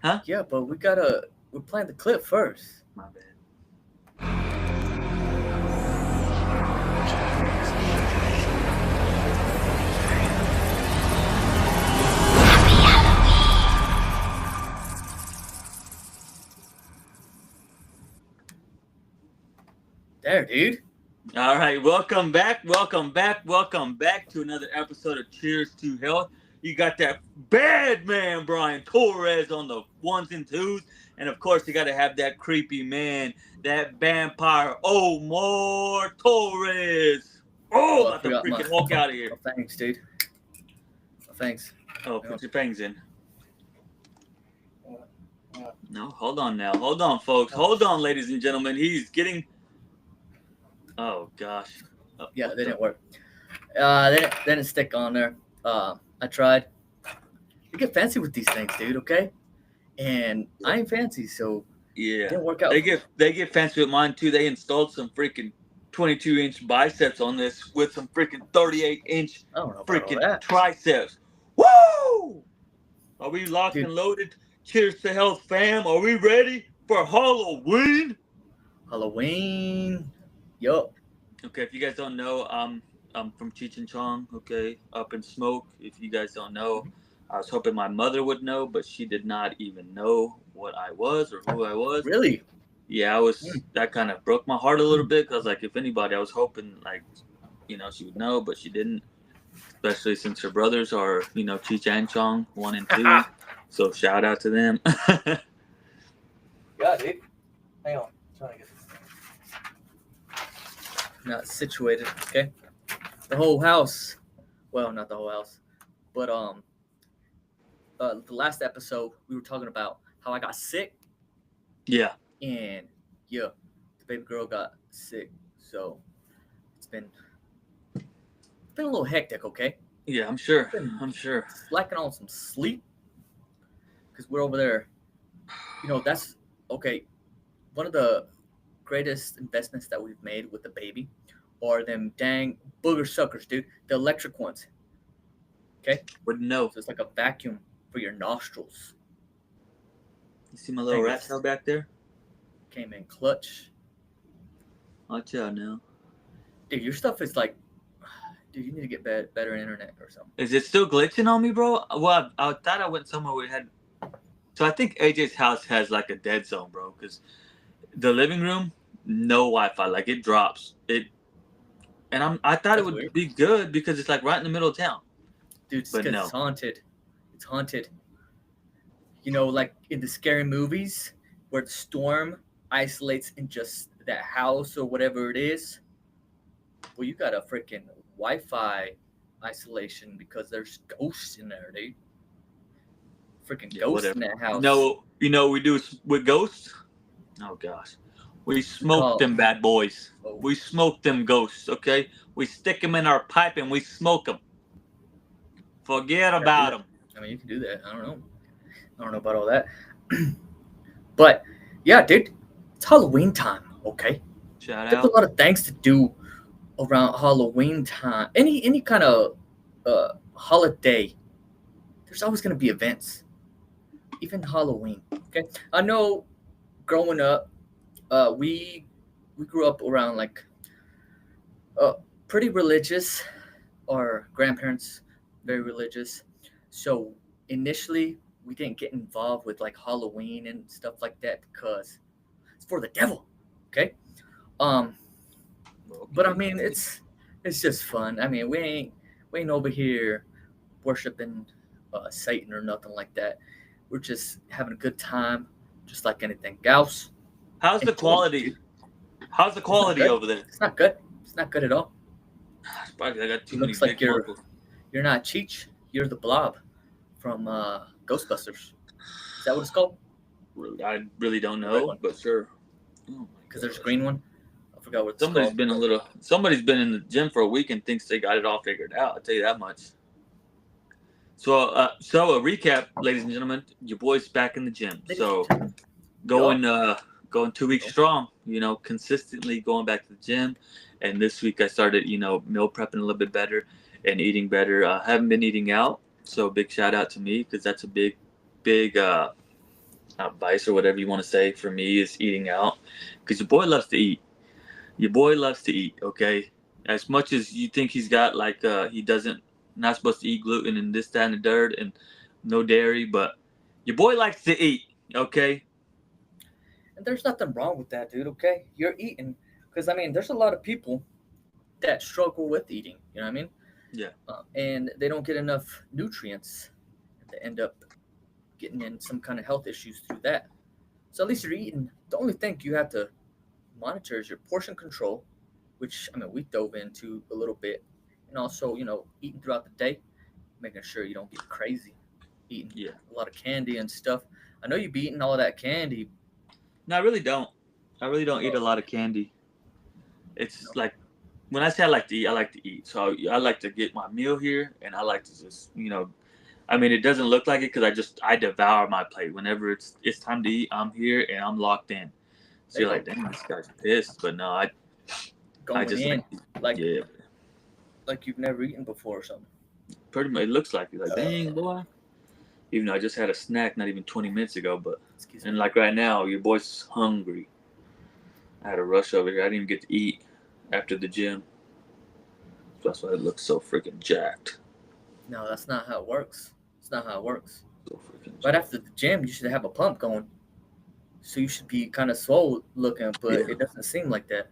Huh? Yeah, but we're playing the clip first. My bad. There, dude. All right, welcome back to another episode of Cheers to Health. You got that bad man Bryan Torres on the ones and twos, and of course you got to have that creepy man, that vampire Omar Torres. Oh, Oh, I about to forgot freaking walk out of here. Oh, thanks, dude. Oh, thanks. Oh, put your fangs in. No, hold on now. Hold on, folks. Hold on, ladies and gentlemen. He's getting. Oh gosh. Yeah, they didn't work. They didn't stick on there. I tried. You get fancy with these things, dude. Okay, and I ain't fancy, so it Yeah, didn't work out. they get fancy with mine too. They installed some freaking 22-inch biceps on this with some freaking 38-inch I don't know about all freaking that. triceps. Woo! Are we locked Dude. and loaded? Cheers to health, fam. Are we ready for Halloween? Halloween. Yup. Okay, if you guys don't know, I'm from Cheech and Chong. Okay, Up in Smoke. If you guys don't know, I was hoping my mother would know, but she did not even know what I was or who I was. Really? Yeah, I was. That kind of broke my heart a little bit because, like, if anybody, I was hoping, like, she would know, but she didn't. Especially since her brothers are, Cheech and Chong 1 and 2. So shout out to them. Yeah, dude. Hang on. I'm trying to get this thing. Not situated. Okay. The whole house. Well, not the whole house, but the last episode we were talking about how I got sick. Yeah. And yeah, the baby girl got sick, so it's been a little hectic. Okay. Yeah, I'm sure. I'm sure. Slacking on some sleep because we're over there. That's okay. One of the greatest investments that we've made with the baby are them dang booger suckers, dude. The electric ones. Okay. Wouldn't know. So it's like a vacuum for your nostrils. You see my little rat tail back there? Came in clutch. Watch out now. Dude, your stuff is like, dude, you need to get better internet or something. Is it still glitching on me, bro? Well, I thought I went somewhere we had. So I think AJ's house has like a dead zone, bro, because the living room, no Wi-Fi, like it drops. And I thought it would be good because it's like right in the middle of town. Dude, it's because it's haunted. It's haunted. Like in the scary movies where the storm isolates in just that house or whatever it is. Well, you got a freaking Wi-Fi isolation because there's ghosts in there, dude. Freaking ghosts in that house. No, what we do with ghosts? Oh gosh, we smoke them bad boys. Oh. We smoke them ghosts. Okay, we stick them in our pipe and we smoke them. Forget about them. I mean, you can do that. I don't know about all that. But yeah, dude, it's Halloween time. Okay. Shout out. There's a lot of things to do around Halloween time. Any kind of holiday, there's always going to be events. Even Halloween. Okay. I know growing up, we grew up around like pretty religious. Our grandparents very religious. So initially we didn't get involved with like Halloween and stuff like that because it's for the devil. Okay. But I mean it's just fun. I mean we ain't over here worshiping Satan or nothing like that. We're just having a good time, just like anything else. How's the quality? How's the quality over there? It's not good. It's not good at all. It's probably I got too many. Looks like you're not Cheech. You're the Blob from Ghostbusters. Is that what it's called? I really don't know, but sure. Because there's a green one. I forgot what it's called. Somebody's been in the gym for a week and thinks they got it all figured out. I'll tell you that much. So a recap, ladies and gentlemen, your boy's back in the gym. So going 2 weeks strong, consistently going back to the gym. And this week I started, meal prepping a little bit better and eating better. I haven't been eating out. So big shout out to me because that's a big vice or whatever you want to say for me is eating out, because your boy loves to eat. Your boy loves to eat. Okay, as much as you think he's got like he doesn't not supposed to eat gluten and this that and the dirt and no dairy, but your boy likes to eat. Okay. And there's nothing wrong with that, dude. Okay, you're eating because I mean, there's a lot of people that struggle with eating. You know what I mean? Yeah. And they don't get enough nutrients. They end up getting in some kind of health issues through that. So at least you're eating. The only thing you have to monitor is your portion control, which I mean we dove into a little bit, and also eating throughout the day, making sure you don't get crazy, eating Yeah. a lot of candy and stuff. I know you be eating all of that candy. No, I really don't. I really don't eat a lot of candy. It's like when I say I like to eat, I like to eat. So I like to get my meal here, and I like to just I mean, it doesn't look like it because I devour my plate whenever it's time to eat. I'm here and I'm locked in. So you're like, dang, this guy's pissed, but no, I Going just in like yeah, like you've never eaten before or something. pretty much. It looks like you're like, dang boy. Even though I just had a snack not even 20 minutes ago, but Excuse and me. like right now, your boy's hungry. I had a rush over here. I didn't even get to eat after the gym. That's why it looks so freaking jacked. No, that's not how it works. It's not how it works. So freaking Right jacked. after the gym, you should have a pump going. So you should be kind of swole looking, but Yeah, it doesn't seem like that.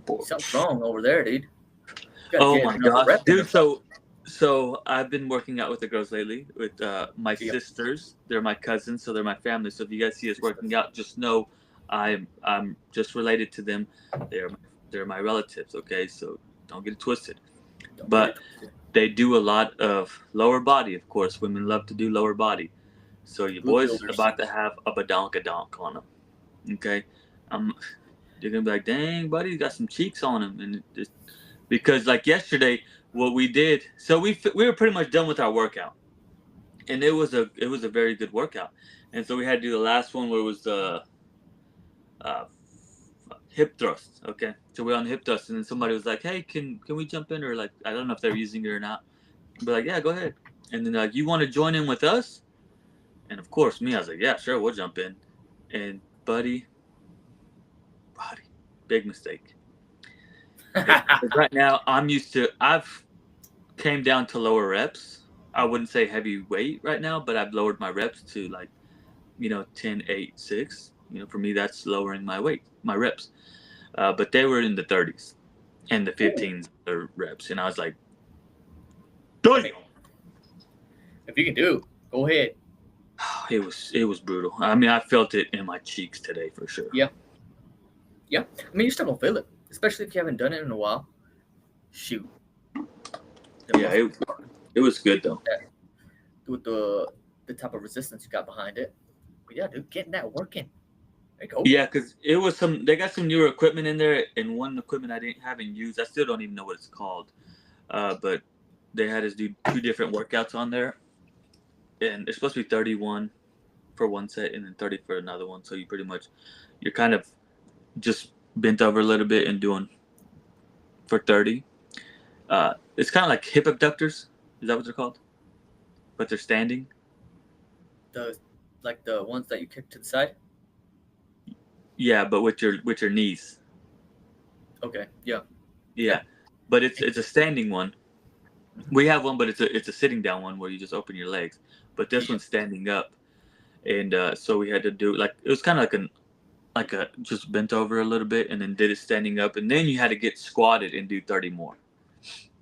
boy. Something's wrong over there, dude. You gotta Oh get my another gosh, rep in or dude! something. So I've been working out with the girls lately. With my Yeah. sisters, they're my cousins, so they're my family. So if you guys see us working out, just know I'm just related to them. They're they're my relatives. Okay, so don't get it twisted. Don't get it But twisted. they do a lot of lower body. Of course, women love to do lower body. So your Boot boy's builders. about to have a badonkadonk on him. Okay, um, you're gonna be like, dang, buddy, he's got some cheeks on him, and just because like yesterday, what we did, so we were pretty much done with our workout, and it was a very good workout, and so we had to do the last one where it was the uh, hip thrust. Okay, so we're on the hip thrust, and then somebody was like, hey, can we jump in, or like I don't know if they're using it or not, but like yeah, go ahead, and then like you want to join in with us, and of course me, I was like yeah, sure, we'll jump in, and buddy, big mistake. Right now, I've came down to lower reps. I wouldn't say heavy weight right now, but I've lowered my reps to like, 10, 8, 6. For me, that's lowering my weight, my reps. But they were in the 30s and the Ooh, 15s reps. And I was like, damn. if you can do, go ahead. It was brutal. I mean, I felt it in my cheeks today for sure. Yeah, yeah. I mean, you still don't feel it, especially if you haven't done it in a while. Shoot, the Yeah, muscle it was good though. that with the type of resistance you got behind it. But yeah, dude, getting that working. There you go. Yeah, because they got some newer equipment in there, and one equipment haven't used. I still don't even know what it's called. But they had us do two different workouts on there, and it's supposed to be 31 for one set and then 30 for another one. So you're kind of just bent over a little bit and doing for 30. It's kind of like hip abductors. Is that what they're called? But they're standing. The like the ones that you kick to the side. Yeah, but with your knees. Okay, yeah, yeah. Yeah, but it's a standing one. We have one, but it's a sitting down one where you just open your legs. But this Yeah. one's standing up, and so we had to do like it was kind of like a just bent over a little bit and then did it standing up, and then you had to get squatted and do 30 more.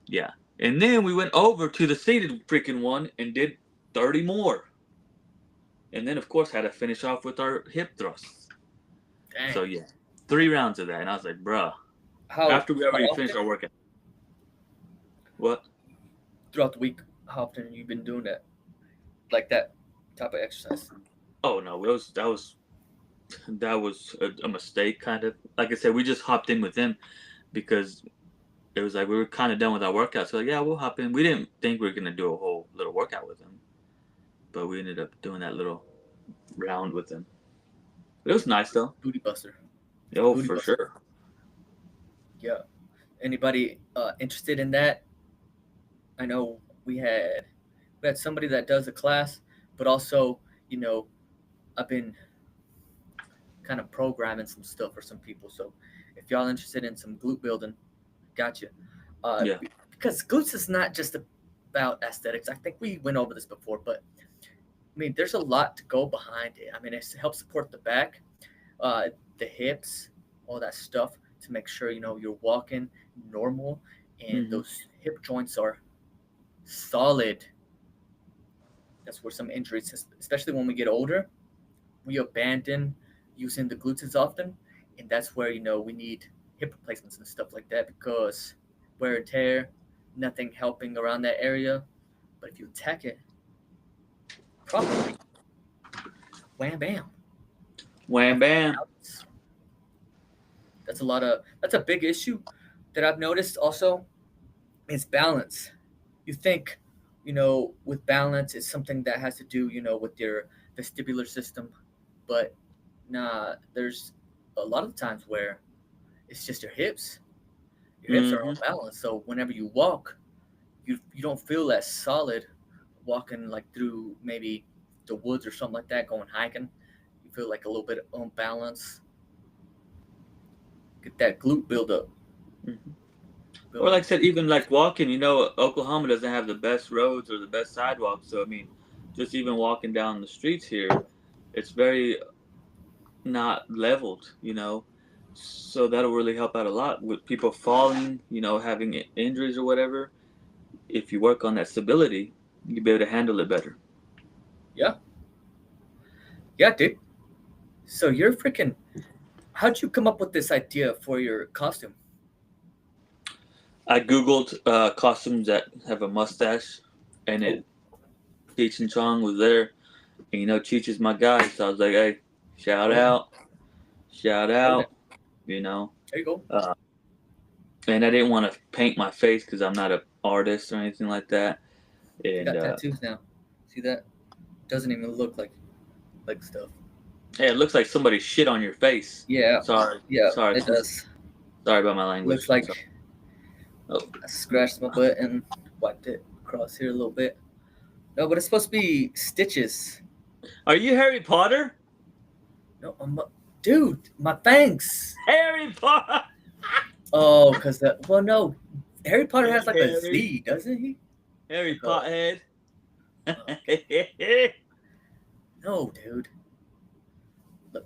Yeah, and then we went over to the seated freaking one and did 30 more, and then of course had to finish off with our hip thrusts. Dang. So yeah, 3 rounds of that, and I was like, bruh. How After we how already finished often our workout, what? throughout the week? How often have you been doing that? Like that type of exercise? Oh no, that was a mistake, kind of. Like I said, we just hopped in with them because it was like we were kind of done with our workout. So like, yeah, we'll hop in. We didn't think we were gonna do a whole little workout with them, but we ended up doing that little round with them. It was nice though. Booty buster. Oh, Booty for buster. sure. Yeah. Anybody interested in that? I know we had somebody that does a class, but also you know I've been kind of programming some stuff for some people. So if y'all interested in some glute building, gotcha. Yeah. Because glutes is not just about aesthetics. I think we went over this before, but I mean, there's a lot to go behind it. I mean, it helps support the back, uh, the hips, all that stuff to make sure you're walking normal and Hmm. those hip joints are solid. That's where some injuries, especially when we get older, we abandon using the glutes as often, and that's where we need hip replacements and stuff like that because wear and tear, nothing helping around that area. But if you attack it properly, wham bam, Wham bam. that's a big issue that I've noticed also is balance. You think, with balance it's something that has to do, with your vestibular system, but nah, there's a lot of times where it's just your hips. Your hips are Hmm. unbalanced, so whenever you walk, you don't feel as solid walking like through maybe the woods or something like that, going hiking. You feel like a little bit unbalanced. Get that glute buildup. Hmm. Or Building. like I said, even like walking, Oklahoma doesn't have the best roads or the best sidewalks. So I mean, just even walking down the streets here, it's very not leveled. So that'll really help out a lot with people falling, having injuries or whatever. If you work on that stability, you'll be able to handle it better. Yeah, yeah, dude. So you're freaking. How'd you come up with this idea for your costume? I googled costumes that have a mustache, and Oh, Cheech and Chong was there, and Cheech is my guy, so I was like, hey, shout oh yeah, out, shout oh yeah. out, you know. There you go. Uh, and I didn't want to paint my face because I'm not an artist or anything like that. They And got tattoos now. See that? Doesn't even look like stuff. hey, it looks like somebody shit on your face. Yeah, Sorry, yeah, sorry, it does. sorry about my Looks language. Sorry. like Oh, I scratched my butt and wiped it across here a little bit. No, but it's supposed to be stitches. are you Harry Potter? No, dude, my thanks. Harry Potter. Oh, cause well, no, Harry Potter has like a Harry, Z, doesn't he? Harry Like a Pothead. okay. No, dude. Look,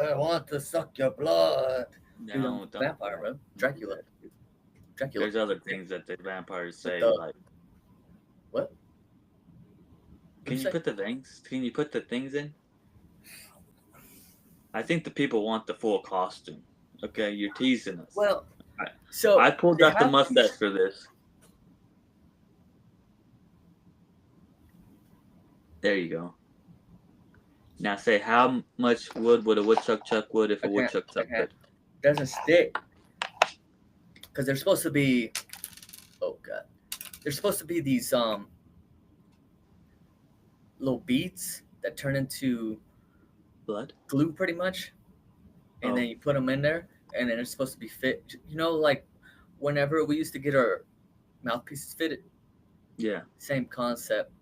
I want to suck your blood. Dude, I'm No, a don't vampire, bro. don't do Dracula. that. Dracula. There's other things that the vampires With say, the like, what? What'd can you you say? put the things? Can you put the things in? I think the people want the full costume. Okay, you're teasing us. Well, I, I so pulled they out the have mustache these. for this. There you go. Now say how much wood would a woodchuck chuck wood if I a can't. woodchuck I chuck can't. could? Doesn't stick because they're supposed to be. Oh god, they're supposed to be these little beads that turn into Blood? glue pretty much, and then Oh, you put them in there, and then it's supposed to be fit. Like whenever we used to get our mouthpieces fitted, yeah. same concept,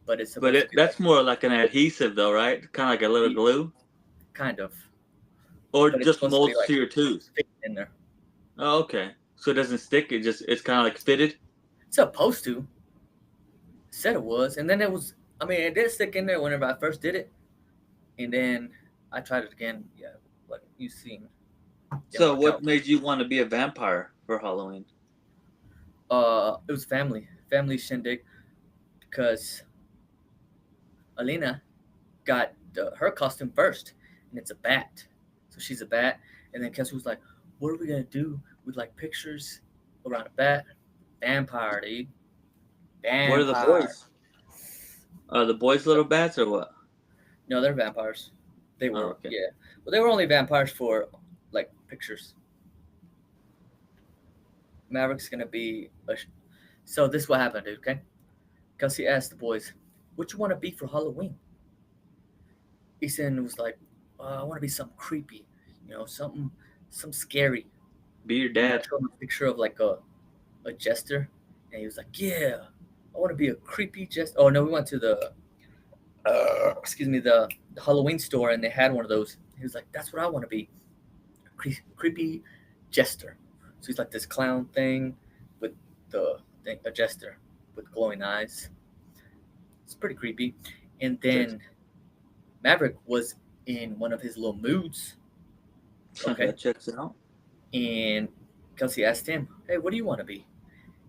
but it's But supposed to be like that's more like an adhesive though, right? Kind of like a little the glue, kind of, or but it's just supposed to be molds like to your tooth. fit in there. Oh, okay. So it doesn't stick. It's kind of like fitted. It's supposed to. Said it was, and then it was. I mean, it did stick in there whenever I first did it, and then I tried it again. Yeah, like you seen, didn't So work what out. made you want to be a vampire for Halloween? It was family shindig, because Alina got her costume first, and it's a bat. So she's a bat, and then Kessie was like, "What are we gonna do with like pictures around a bat? Vampire, dude. What are the Vampire." boys? Are the boys So little bats or what? no, they're vampires. They Oh, were, okay. yeah. Well, they were only vampires for like pictures. Maverick's gonna be so this is what happened, dude. Okay, Kelsey asked the boys, "What you want to be for Halloween?" Ethan was like, "I want to be something creepy, something scary." Be your And I dad. showed him a picture of like a jester, and he was like, "Yeah, I want to be a creepy jester." Oh no, we went to the excuse me, the Halloween store, and they had one of those. He was like, "That's what I want to be, creepy jester." So he's like this clown thing with a jester with glowing eyes. It's pretty creepy. And then Maverick was in one of his little moods. Okay. That checks it out. And Kelsey asked him, "Hey, what do you want to be?"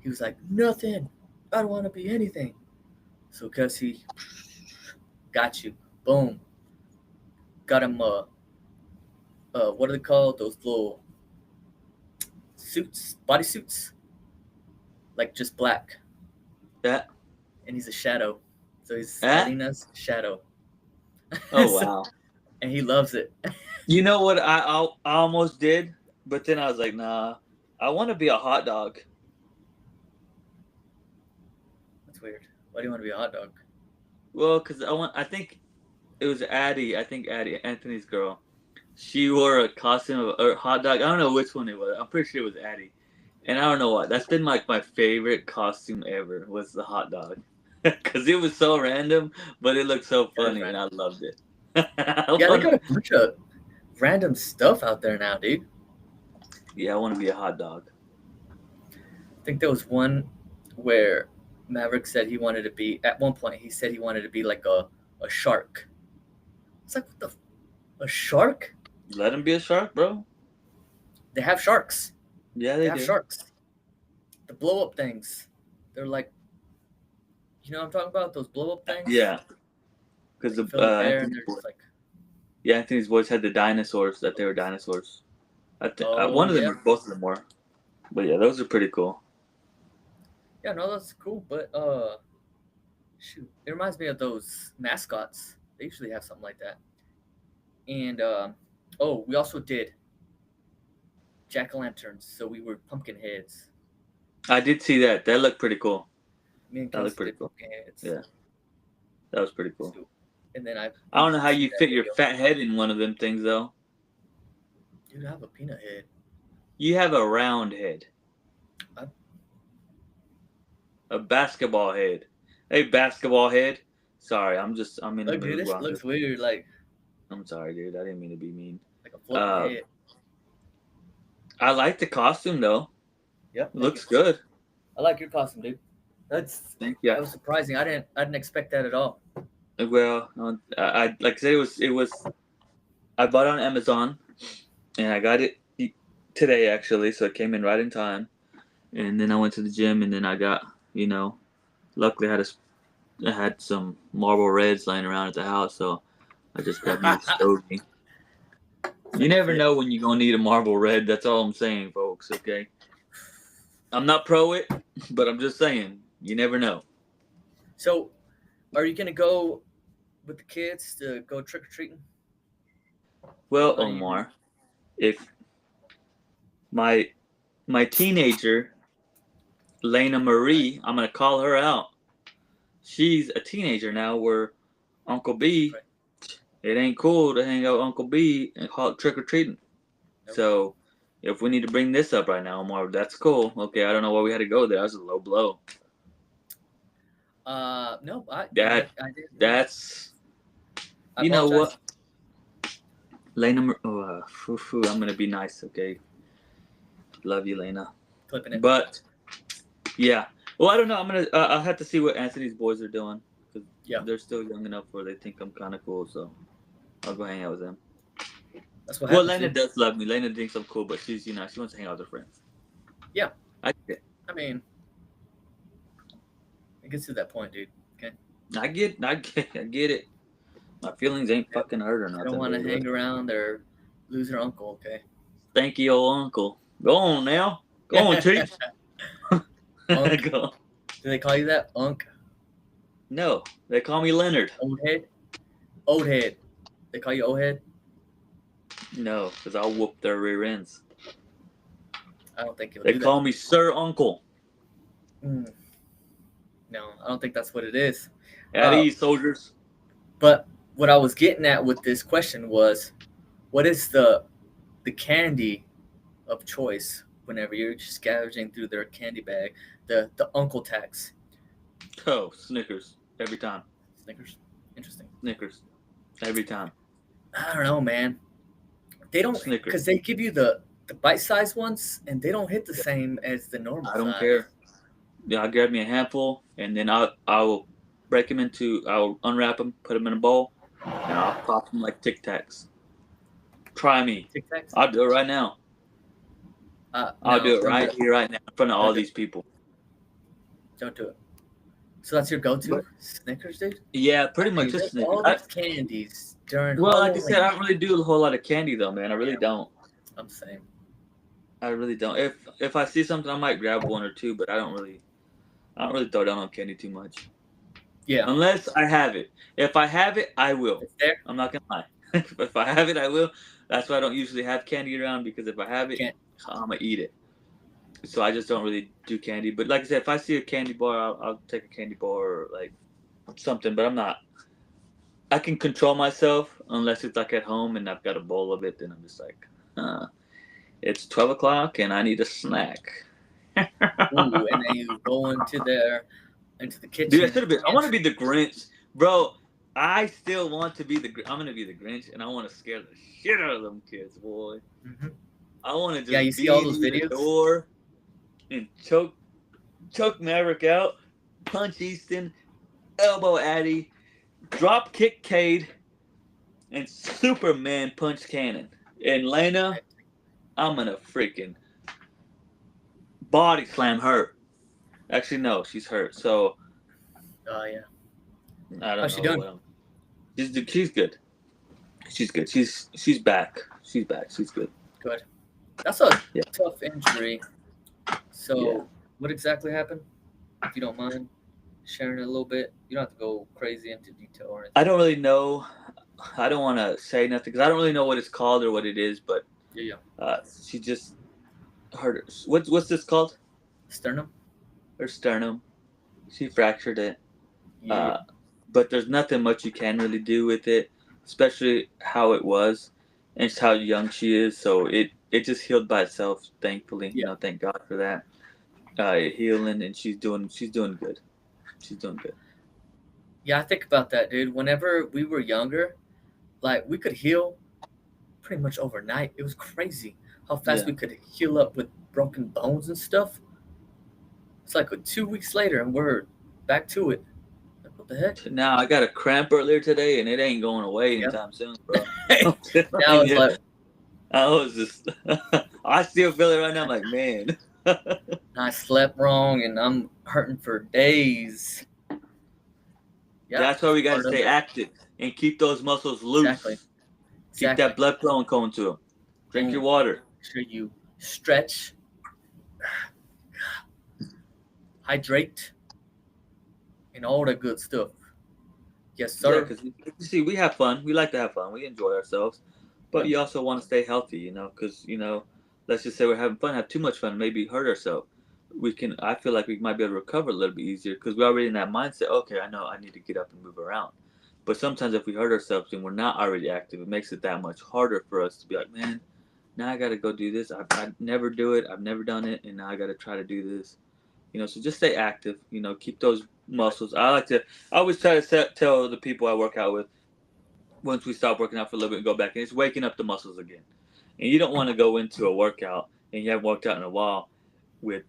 He was like, "Nothing. I don't want to be anything." So Kelsey, got you. Boom. Got him what are they called? Those little suits, bodysuits, like just black. Yeah. And he's a shadow, so he's Alina's shadow. Oh wow! And he loves it. You know what? I almost did, but then I was like, nah. I want to be a hot dog. That's weird. Why do you want to be a hot dog? Well, because I think it was Addie. I think Addie, Anthony's girl. She wore a costume of a hot dog. I don't know which one it was. I'm pretty sure it was Addie. And I don't know what. That's been like my favorite costume ever was the hot dog. Because it was so random, but it looked so funny, and I loved it. Yeah, they got a bunch of random stuff out there now, dude. Yeah, I want to be a hot dog. I think there was one where Maverick said he wanted to be, at one point, he said he wanted to be like a shark. It's like, what the, a shark? Let him be a shark, bro. They have sharks. Yeah, They have do. sharks. The blow up things. They're like, you know what I'm talking about? Those blow up things? Yeah. Because the Anthony's voice had the dinosaurs, that they were dinosaurs. One of them, or both of them were. But yeah, those are pretty cool. Yeah, no, that's cool. But shoot, it reminds me of those mascots. They usually have something like that. And we also did jack-o'-lanterns, so we were pumpkin heads. I did see that. That looked pretty cool. Me and that looked pretty cool. Heads. Yeah, that was pretty cool. And then I don't know how you fit your fat head in one of them things, though. Dude, I have a peanut head. You have a round head. A basketball head. Hey, basketball head. Sorry, I'm in the mood. This looks weird. Like, I'm sorry, dude. I didn't mean to be mean. Like a floating head. I like the costume, though. Yep. Looks good. I like your costume, dude. Thank you. That was surprising. I didn't expect that at all. Well, I like I said, it was. I bought it on Amazon, and I got it today actually, so it came in right in time. And then I went to the gym, and then I got, luckily I had some Marble Reds laying around at the house, so I just got me a stogie. You never know when you're gonna need a Marble Red. That's all I'm saying, folks. Okay. I'm not pro it, but I'm just saying, you never know. So, are you gonna go with the kids to go trick or treating? Well, Omar, if my teenager, Lena Marie, I'm gonna call her out. She's a teenager now. Where Uncle B, it ain't cool to hang out with Uncle B and call it trick or treating. Nope. So, if we need to bring this up right now, Omar, that's cool. Okay, I don't know why we had to go there. That was a low blow. No, I didn't. That's. You know what? Lena, I'm gonna be nice, okay? Love you, Lena. Clipping it. But yeah, well, I don't know. I'll have to see what Anthony's boys are doing because they're still young enough where they think I'm kind of cool. So I'll go hang out with them. That's what. Well, Lena does love me. Lena thinks I'm cool, but she's she wants to hang out with her friends. Yeah, I get it. I mean, it gets to that point, dude. Okay. I get it. My feelings ain't fucking hurt or nothing. I don't want to hang around or lose her uncle, okay? Stanky old uncle. Go on now. Go on, Chief. Go. Do they call you that? Unk? No. They call me Leonard. Old head? Old head. They call you old head? No, because I'll whoop their rear ends. I don't think they call me Sir Uncle. No, I don't think that's what it is. At ease, soldiers. But what I was getting at with this question was, what is the candy of choice whenever you're scavenging through their candy bag? The uncle tax. Oh, Snickers every time. Snickers. Interesting. Snickers. Every time. I don't know, man. They don't, Snickers. because they give you the bite-sized ones, and they don't hit the same as the normal I don't size. care. Yeah, I'll grab me a handful, and then I will break them I'll unwrap them, put them in a bowl, and I'll pop them like Tic Tacs. Try me. Tic Tacs? I'll do it right now. I'll do it right here, right now, in front of all these people. Don't do it. So that's your go-to But, Snickers, dude? Yeah, pretty much just Snickers. All these candies during Well, Halloween. like I said, I don't really do a whole lot of candy though, man. I really don't. I'm saying. I really don't. If I see something, I might grab one or two, but I don't really throw down on candy too much. Yeah. Unless I have it. If I have it, I will. It's there. I'm not gonna lie. If I have it, I will. That's why I don't usually have candy around, because if I have it, I'm gonna eat it. So I just don't really do candy. But like I said, if I see a candy bar, I'll take a candy bar or like something. But I'm not. I can control myself unless it's like at home and I've got a bowl of it. Then I'm just like, it's 12 o'clock and I need a snack. Ooh, and then you go into the kitchen. Dude, I want to be the Grinch, bro. I still want to be I'm gonna be the Grinch, and I want to scare the shit out of them kids, boy. Mm-hmm. I want to just you see all those videos? The door and choke Maverick out, punch Easton, elbow Addy, drop kick Cade, and Superman punch Cannon. And Lena, I'm gonna freaking body slam her. Actually, no, she's hurt. So. Oh yeah. I don't know. How's she doing? She's good. She's good. She's back. She's back. She's good. Good. That's a tough injury. So, what exactly happened? If you don't mind sharing it a little bit, you don't have to go crazy into detail or anything. I don't really know. I don't want to say nothing because I don't really know what it's called or what it is. But she just hurt. What's this called? Sternum. Her sternum. She fractured it. Yeah. But there's nothing much you can really do with it, especially how it was and just how young she is. So it just healed by itself, thankfully. Yeah. Thank God for that. Healing, and she's doing good. She's doing good. Yeah, I think about that, dude. Whenever we were younger, like we could heal pretty much overnight. It was crazy how fast we could heal up with broken bones and stuff. It's like 2 weeks later, and we're back to it. What the heck? Now I got a cramp earlier today, and it ain't going away anytime soon, bro. Now it's like I was just, I still feel it right now. I'm like, man. I slept wrong, and I'm hurting for days. Yeah, that's why we got to stay active and keep those muscles loose. Exactly. Keep that blood flowing going to them. Drink your water. Make sure you stretch, hydrate, and all that good stuff. Yes, sir. Yeah, because you see, we have fun. We like to have fun. We enjoy ourselves. But you also want to stay healthy, because, let's just say we're having fun, have too much fun, maybe hurt ourselves. I feel like we might be able to recover a little bit easier because we're already in that mindset. Okay, I know I need to get up and move around. But sometimes if we hurt ourselves and we're not already active, it makes it that much harder for us to be like, man, now I got to go do this. I never do it. I've never done it. And now I got to try to do this. So just stay active, keep those muscles. I always try to tell the people I work out with, once we stop working out for a little bit and go back, and it's waking up the muscles again. And you don't want to go into a workout and you haven't worked out in a while with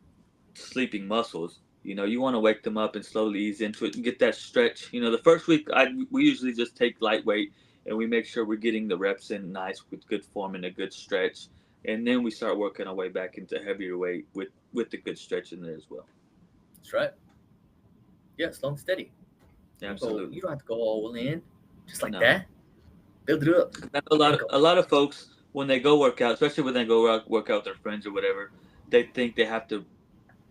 sleeping muscles. You want to wake them up and slowly ease into it and get that stretch. The first week we usually just take lightweight and we make sure we're getting the reps in nice with good form and a good stretch. And then we start working our way back into heavier weight with the good stretch in there as well. That's right. Yeah, slow and steady. Absolutely. You don't have to go all in just like that. Build it up. A lot of folks, when they go work out, especially when they go work out with their friends or whatever, they think they have to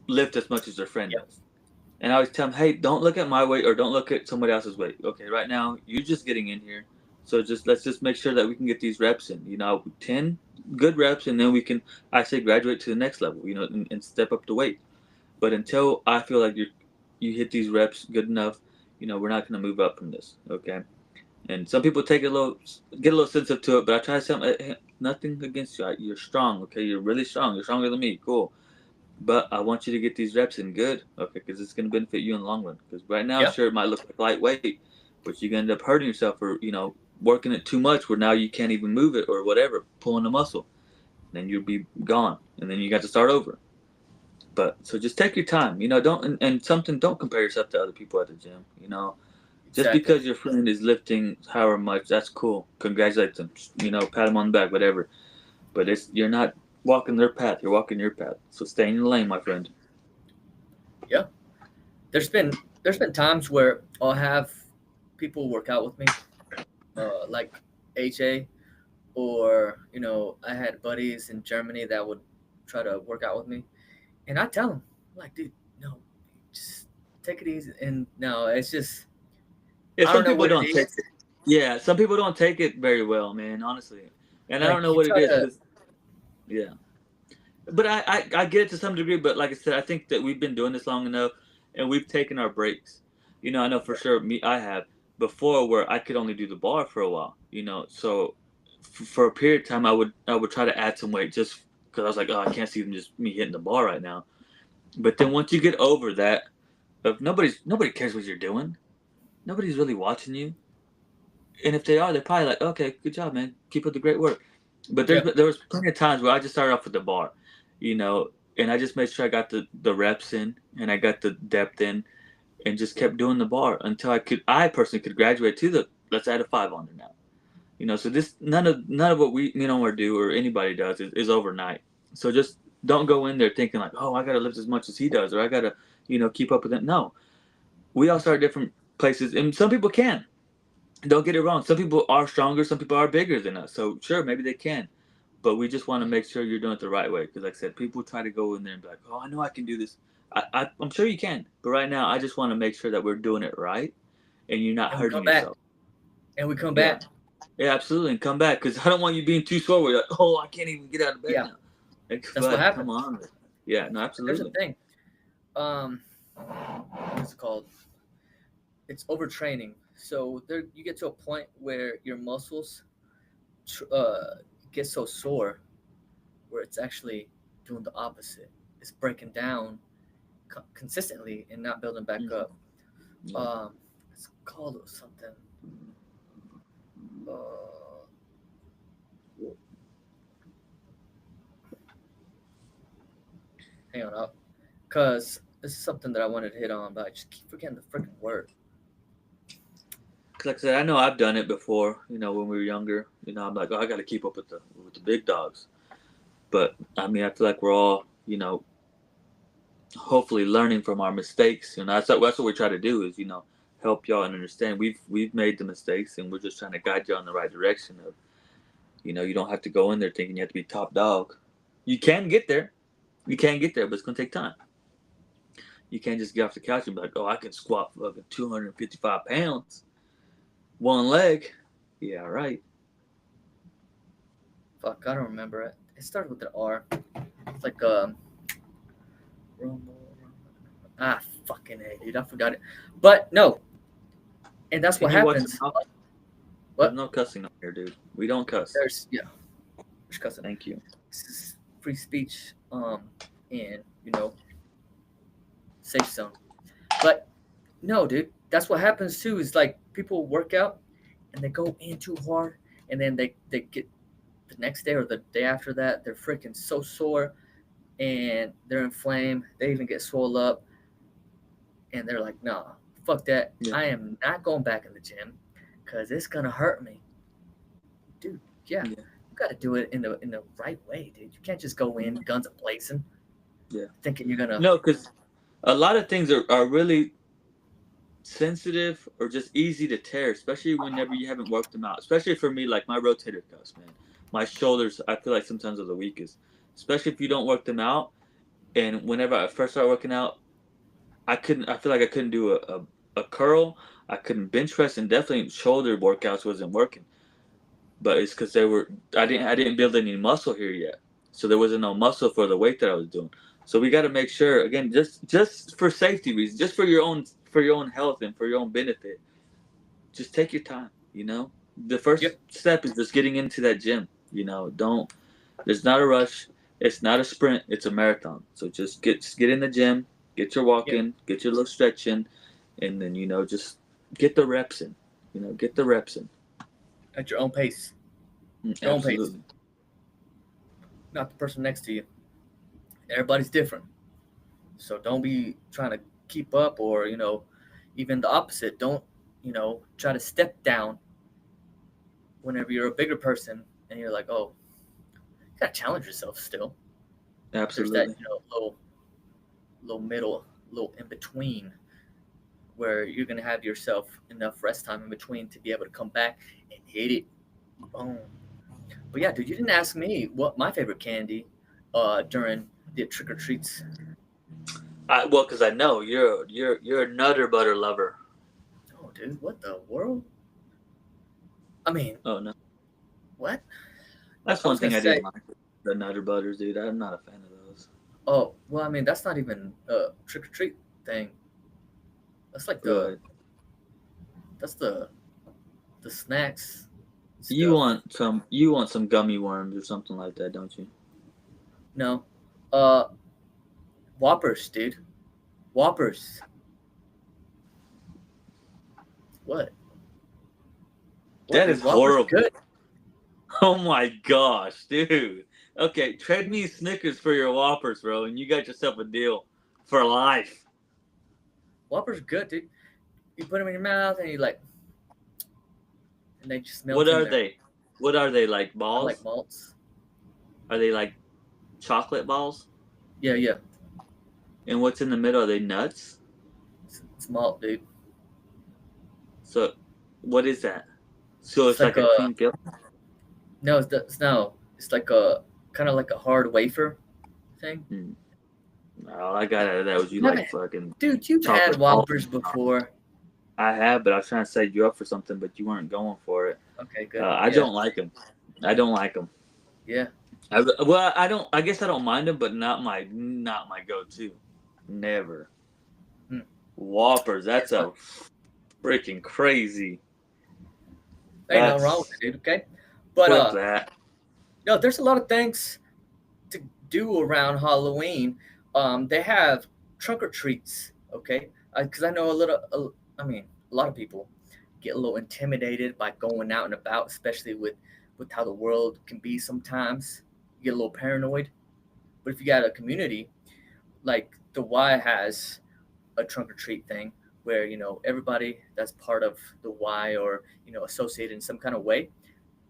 lift as much as their friend does. And I always tell them, hey, don't look at my weight or don't look at somebody else's weight. Okay, right now, you're just getting in here. So let's just make sure that we can get these reps in. 10 good reps, and then we can, I say, graduate to the next level, and step up the weight. But until I feel like you hit these reps good enough, we're not going to move up from this, okay? And some people get a little sensitive to it, but I try to tell them, hey, nothing against you. You're strong, okay? You're really strong. You're stronger than me. Cool. But I want you to get these reps in good, okay? Because it's going to benefit you in the long run. Because right now, sure, it might look like lightweight, but you end up hurting yourself or working it too much where now you can't even move it or whatever, pulling the muscle. Then you'll be gone, and then you got to start over. But so just take your time, don't compare yourself to other people at the gym. Just Exactly. because your friend is lifting however much, that's cool. Congratulate them, pat them on the back, whatever. But you're not walking their path, you're walking your path. So stay in your lane, my friend. Yeah. There's been times where I'll have people work out with me, like AJ, or I had buddies in Germany that would try to work out with me, and I tell them, like, dude, no, just take it easy. And no, it's just Yeah, I don't some know people what it don't take is. it. Yeah, some people don't take it very well, man. Honestly, and I don't Like know you what it try is, to, cause yeah. But I get it to some degree. But like I said, I think that we've been doing this long enough, and we've taken our breaks. I know for sure I have before where I could only do the bar for a while. So for a period of time, I would try to add some weight just because I was like, oh, I can't see them just me hitting the bar right now. But then once you get over that, of nobody cares what you're doing. Nobody's really watching you. And if they are, they're probably like, okay, good job, man. Keep up the great work. But yeah, there was plenty of times where I just started off with the bar, you know, and I just made sure I got the reps in and I got the depth in and just kept doing the bar until I personally could graduate to the let's add a 5 on there now. So this none of what we or do or anybody does is overnight. So just don't go in there thinking like, oh, I gotta lift as much as he does or I gotta keep up with it. No, we all start at different places, and some people can. Don't get it wrong. Some people are stronger. Some people are bigger than us. So sure, maybe they can, but we just want to make sure you're doing it the right way. Because like I said, people try to go in there and be like, "Oh, I know I can do this." I'm sure you can, but right now, I just want to make sure that we're doing it right, and you're not and we hurting come back, yourself. and we come Yeah, back. yeah, absolutely, and come back because I don't want you being too sore. Where you're like, "Oh, I can't even get out of bed Yeah, now." Like, that's what bud, come happens. on. Yeah, no, But there's a absolutely. thing. What's it called? It's overtraining. So there, you get to a point where your muscles get so sore, where it's actually doing the opposite. It's breaking down consistently and not building back Mhm. up. Yeah. Um, it's called something. Uh, Hang on up, because this is something that I wanted to hit on, but I just keep forgetting the freaking word. 'Cause like I said, I know I've done it before. When we were younger. I'm like, oh, I got to keep up with the big dogs. But I mean, I feel like we're all, hopefully learning from our mistakes. That's what we try to do is, help y'all and understand we've made the mistakes and we're just trying to guide you in the right direction of, you don't have to go in there thinking you have to be top dog. You can get there. You can get there, but it's gonna take time. You can't just get off the couch and be like, oh, I can squat fucking 255 pounds, one leg. Yeah, right. Fuck, I don't remember it. It started with an R. It's like ah, fucking A, dude. I forgot it. But no, and that's Can what you watch your happens. mouth? There's What? no cussing on here, dude. We don't cuss. There's cussing. Thank you. This is free speech. And safe zone. But no, dude, that's what happens too. Is like people work out and they go in too hard, and then they get the next day or the day after that, they're freaking so sore and they're inflamed. They even get swole up, and they're like, "Nah, fuck that. Yeah. I am not going back in the gym because it's gonna hurt me, dude." Yeah, Yeah. you got to do it in the right way, dude. You can't just go in Mhm. guns a blazing, Yeah. thinking you're gonna. No, because a lot of things are really sensitive or just easy to tear, especially whenever you haven't worked them out. Especially for me, like my rotator cuffs, man. My shoulders, I feel like sometimes are the weakest. Especially if you don't work them out. And whenever I first started working out, I feel like I couldn't do a curl. I couldn't bench press, and definitely shoulder workouts wasn't working. But it's because I didn't build any muscle here yet, so there wasn't no muscle for the weight that I was doing. So we got to make sure again, just for safety reasons, just for your own health and for your own benefit, just take your time. The Yep. first step is just getting into that gym. Don't. There's not a rush. It's not a sprint. It's a marathon. So just get in the gym, get your walk Yep. in, get your little stretch in, and then just get the reps in. get the reps in. At your own pace. Your own pace. Absolutely. Not the person next to you. Everybody's different. So don't be trying to keep up or, even the opposite. Don't, try to step down whenever you're a bigger person and you're like, oh, you got to challenge yourself still. Absolutely. There's that, little middle, little in between where you're going to have yourself enough rest time in between to be able to come back and hit it. Boom. But yeah, dude, you didn't ask me what my favorite candy during the trick or treats. Well, because I know you're a Nutter Butter lover. Oh, dude, what the world? I mean, oh no, what? That's one thing I didn't like. The Nutter Butters, dude. I'm not a fan of those. Oh well, I mean that's not even a trick or treat thing. That's like that's the snacks. Stuff. You want some gummy worms or something like that, don't you? No. Whoppers, dude. Whoppers. What? That is horrible. Good. Oh my gosh, dude. Okay, trade me Snickers for your Whoppers, bro, and you got yourself a deal for life. Whoppers are good, dude. You put them in your mouth and you like, and they just melt. What are they? What are they, like balls? Like malts. Are they like chocolate balls? Yeah, yeah. And what's in the middle? Are they nuts? It's malt, dude. So, what is that? So it's like a cream filling? No, it's like a kind of like a hard wafer thing. All I got out of that was you like fucking. Dude, you've had Whoppers before. I have, but I was trying to set you up for something, but you weren't going for it. Okay, good. I don't like them. I don't like them. Yeah. I don't. I guess I don't mind them, but not my go-to. Never. Whoppers. That's a freaking crazy. Ain't nothing wrong with it, dude. Okay, but that. There's a lot of things to do around Halloween. They have trunk or treats. Okay, because I know a lot of people get a little intimidated by going out and about, especially with how the world can be sometimes. You get a little paranoid. But if you got a community, like the Y has a trunk or treat thing where, everybody that's part of the Y or, associated in some kind of way,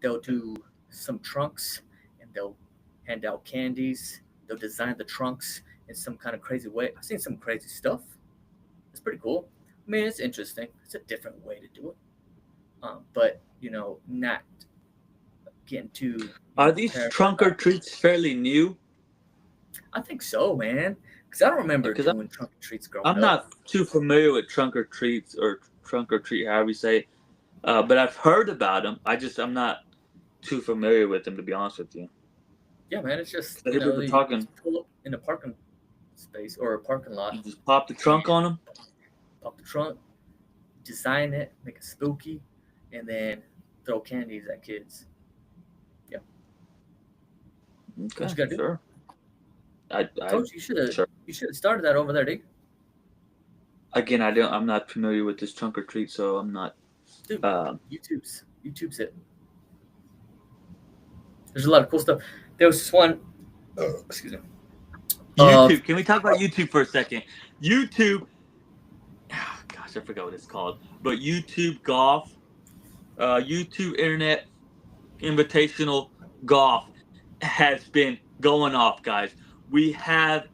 they'll do some trunks and they'll hand out candies. They'll design the trunks in some kind of crazy way. I've seen some crazy stuff. It's pretty cool. I mean, it's interesting. It's a different way to do it. But, not getting too... Are these trunk or treats fairly new? I think so, man. Because I don't remember doing trunk or treats growing up. I'm not too familiar with trunk or treats or trunk or treat, however you say it. But I've heard about them. I'm not too familiar with them, to be honest with you. Yeah, man. It's just, you talking pull up in a parking space or a parking lot. You just pop the trunk on them? Pop the trunk, design it, make it spooky, and then throw candies at kids. Yeah. Okay, what you gotta do? Sure. I told you you should have started that over there, dude. Again, I'm not familiar with this trunk or treat, so I'm not. Dude, YouTube's it. There's a lot of cool stuff. There was this one. Excuse me. YouTube. Can we talk about YouTube for a second? YouTube. Oh, gosh, I forgot what it's called. But YouTube Golf, YouTube Internet Invitational Golf has been going off, guys. We have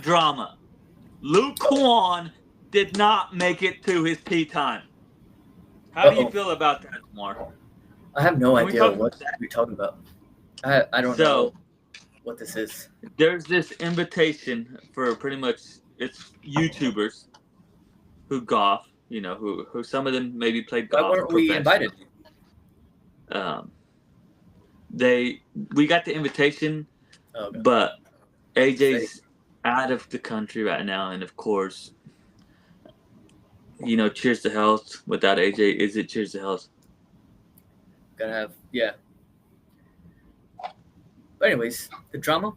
drama. Luke Kwan did not make it to his tee time. How do you feel about that, Omar? I have no idea what you're talking about. I don't know what this is. There's this invitation for pretty much it's YouTubers who golf, who some of them maybe played golf. Why weren't we invited? We got the invitation, but AJ's out of the country right now, and of course, cheers to health. Without AJ, is it cheers to health? Gotta have, yeah. But anyways, the drama.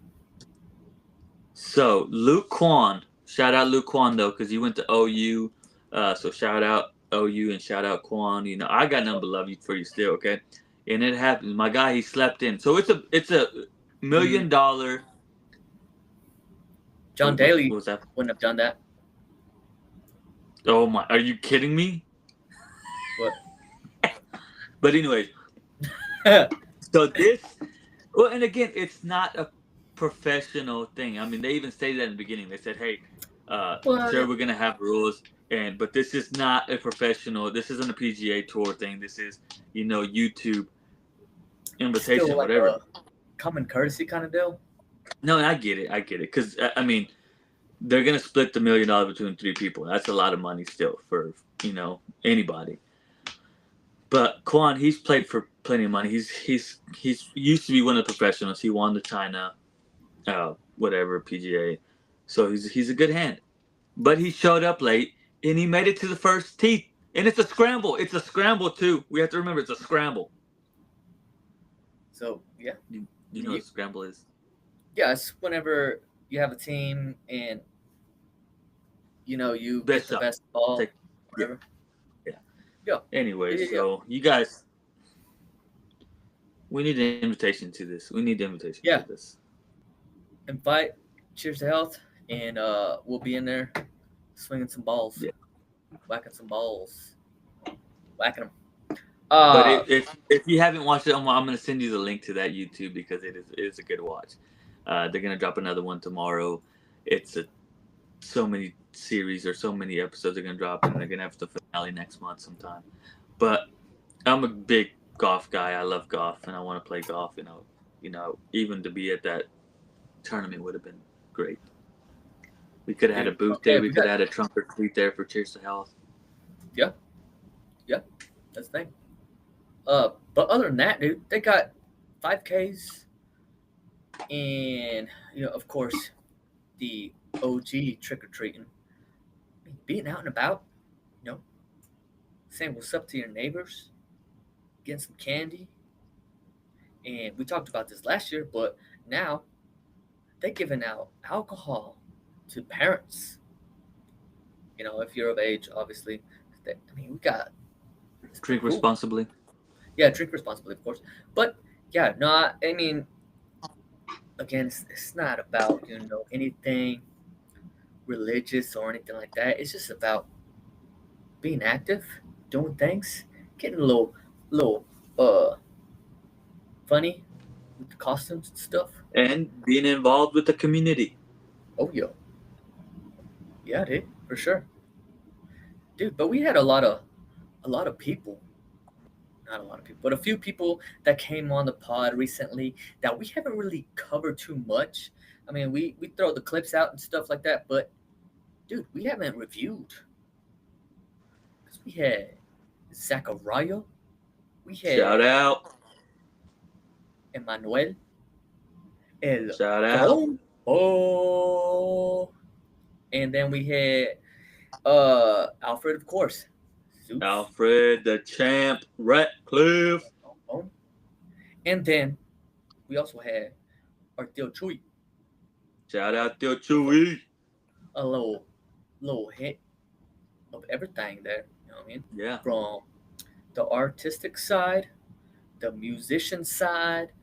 So Luke Kwan, shout out Luke Kwan though, because he went to OU. So shout out OU and shout out Quan. You know, I got nothing but love you for you still, okay? And it happened. My guy, he slept in. So it's a $1 million. John What Daly was that? wouldn't have done that. Oh my! Are you kidding me? What? But anyways, so this. Well, and again, it's not a professional thing. I mean, they even stated that in the beginning. They said, "Hey, sir, we're gonna have rules, but this is not a professional. This isn't a PGA Tour thing. This is, YouTube invitation, still like whatever." a common courtesy kind of deal. No, I get it. Because I mean, they're gonna split the $1 million between 3 people. That's a lot of money still for anybody. But Quan, he's played for plenty of money. He's used to be one of the professionals. He won the China, whatever PGA, so he's a good hand. But he showed up late and he made it to the first tee, and it's a scramble. It's a scramble too. We have to remember it's a scramble. So yeah, you know what a scramble is? Yes, whenever you have a team and you Best get the shot. best ball, whatever. Yeah. Anyway, so you guys, we need an invitation to this. We need the invitation to this. Invite. Cheers to health, and we'll be in there swinging some balls, whacking some balls, whacking them. But if you haven't watched it, I'm going to send you the link to that YouTube because it is a good watch. They're going to drop another one tomorrow. It's so many series or so many episodes they're going to drop, and they're going to have the finale next month sometime. But I'm a big golf guy. I love golf, and I want to play golf. Even to be at that tournament would have been great. We could have had a booth there. We could have had a trunk or treat there for Cheers to Health. Yeah, that's the thing. But other than that, dude, they got 5Ks, and of course, the OG trick or treating, being out and about, saying what's up to your neighbors, getting some candy. And we talked about this last year, but now they're giving out alcohol to parents. If you're of age, obviously. We got drink responsibly. Yeah, drink responsibly, of course. But yeah, no, I mean, again, it's not about anything religious or anything like that. It's just about being active, doing things, getting a little funny with the costumes and stuff, and being involved with the community. Oh yeah, dude, for sure, dude. But we had a lot of people. Not a lot of people, but a few people that came on the pod recently that we haven't really covered too much. I mean, we throw the clips out and stuff like that, but dude, we haven't reviewed. Because we had Zachariah, we had shout out Emmanuel, shout out, and then we had Alfred, of course. Zeus. Alfred, the champ, Ratcliffe. And then we also had our Tio Chuy. Shout out Tio Chuy. A little hit of everything there. You know what I mean? Yeah. From the artistic side, the musician side,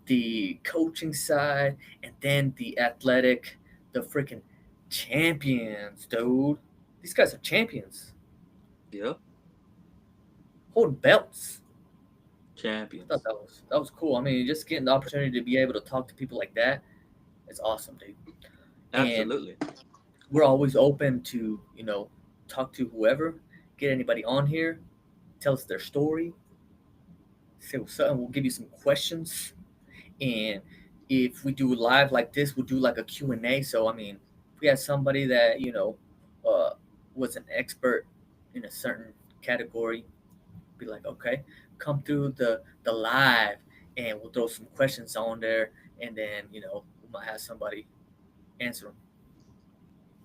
the coaching side, and then the athletic, the freaking champions, dude. These guys are champions. Yep. Holding belts. Champions. I thought that was cool. I mean, just getting the opportunity to be able to talk to people like that, it's awesome, dude. Absolutely. And we're always open to, talk to whoever, get anybody on here, tell us their story, say what's up, and we'll give you some questions. And if we do live like this, we'll do like a Q&A. So, I mean, if we had somebody that, was an expert in a certain category, be like, okay, come through the live and we'll throw some questions on there. And then, we might have somebody answer them.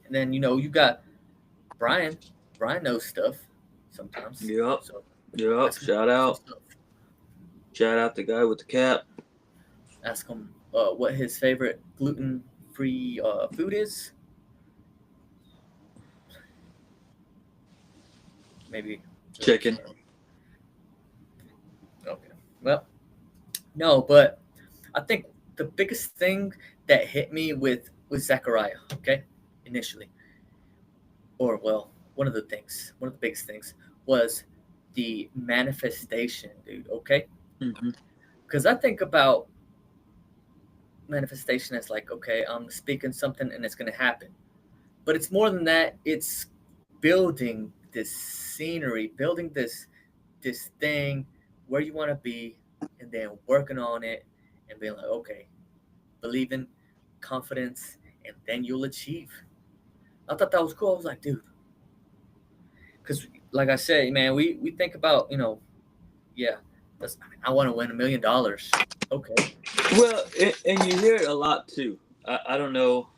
And then, you got Brian. Brian knows stuff sometimes. Yep. Shout out. Shout out the guy with the cap. Ask him what his favorite gluten-free food is. Maybe Chicken. Okay. Well, no, but I think the biggest thing that hit me with Zachariah, okay, initially, or well, one of the biggest things was the manifestation, dude. Okay, Mm-hmm. because I think about manifestation as like, okay, I'm speaking something and it's gonna happen, but it's more than that. It's building this scenery, building this thing where you want to be, and then working on it and being like, okay, believing, confidence, and then you'll achieve. I thought that was cool. I was like, dude, because like I said, man, we think about, yeah, I want to win $1 million. Okay. Well, and you hear it a lot too. I don't know,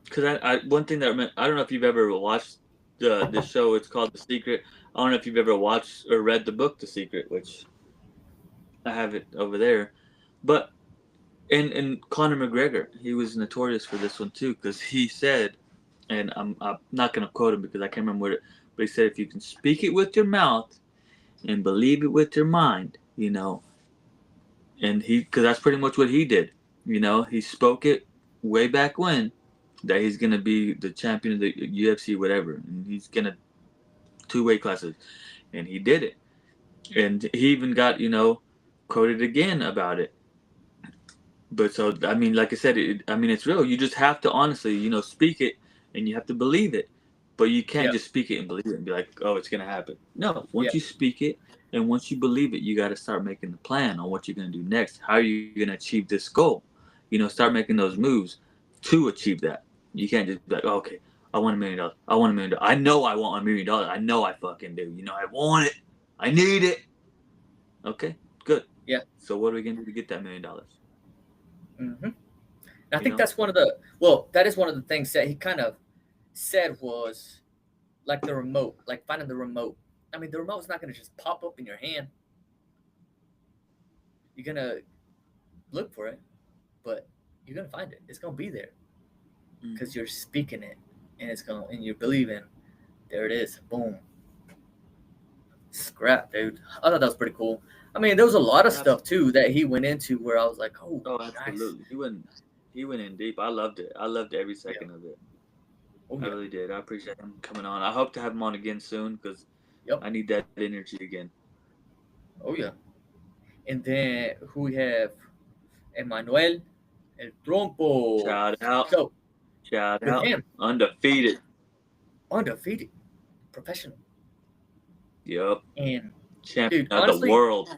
because one thing that I don't know if you've ever watched the show. It's called The Secret. I don't know if you've ever watched or read the book The Secret, which I have it over there. But and Conor McGregor, he was notorious for this one too, because he said, and I'm not gonna quote him because I can't remember what it, but he said if you can speak it with your mouth and believe it with your mind, and because that's pretty much what he did. He spoke it way back when that he's gonna be the champion of the UFC, whatever, and he's gonna two weight classes, and he did it, and he even got quoted again about it. But so I mean, like I said, it's real. You just have to honestly, speak it, and you have to believe it. But you can't Yeah. just speak it and believe it and be like, oh, it's gonna happen. No, Yeah. once you speak it and once you believe it, you got to start making the plan on what you're gonna do next. How are you gonna achieve this goal? Start making those moves to achieve that. You can't just be like, oh, okay, I want $1 million. I want $1 million. I know I want $1 million. I know I fucking do. I want it. I need it. Okay, good. Yeah. So what are we gonna do to get that $1 million? hmm I You think know? that's one of the well, that is one of the things that he kind of said was like the remote, like finding the remote. I mean, the remote's not going to just pop up in your hand. You're going to look for it, but you're going to find it. It's going to be there because you're speaking it, and and you're believing. There it is. Boom. Scrap, dude. I thought that was pretty cool. I mean, there was a lot of stuff too that he went into where I was like, oh, nice. Absolutely. He went in deep. I loved it. I loved every Yeah. second of it. Oh I yeah. really did. I appreciate him coming on. I hope to have him on again soon because Yep. I need that energy again. Oh yeah. And then who we have? Emmanuel El Trompo. Shout out. So Shout with out. him, Undefeated. undefeated, professional, Yep. and Champion dude, of the honestly, world.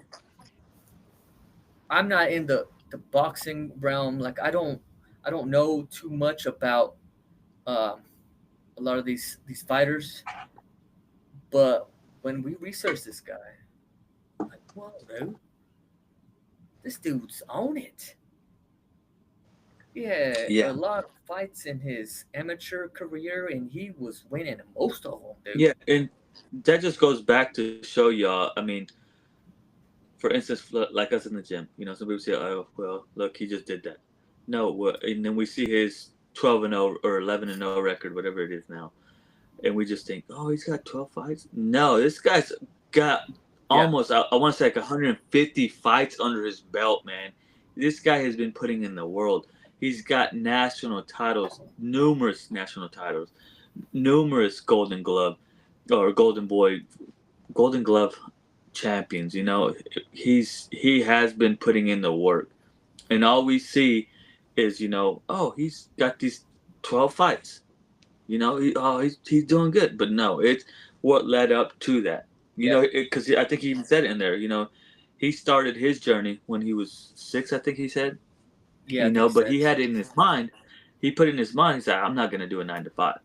I'm not in the boxing realm. Like I don't know too much about um, a lot of these fighters, but when we research this guy, I'm like, whoa, dude, this dude's on it. He had a Yeah. lot of fights in his amateur career, and he was winning most of them, dude. Yeah. And that just goes back to show y'all. I mean, for instance, like us in the gym, some people say, "Oh, well, look, he just did that." No, and then we see his 12-0 or 11-0 record, whatever it is now, and we just think, "Oh, he's got 12 fights." No, this guy's got Yeah, almost, I want to say, like 150 fights under his belt, man. This guy has been putting in the world. He's got national titles, numerous national titles, numerous Golden Glove or Golden Boy, Golden Glove champions. He has been putting in the work, and all we see is oh, he's got these 12 fights. He's doing good, but no, it's what led up to that. yeah, Because I think he even said it in there. He started his journey when he was 6. I think he said. yeah. I think he But said, he had it in his mind. He put it in his mind. He said, "I'm not gonna do a 9 to 5.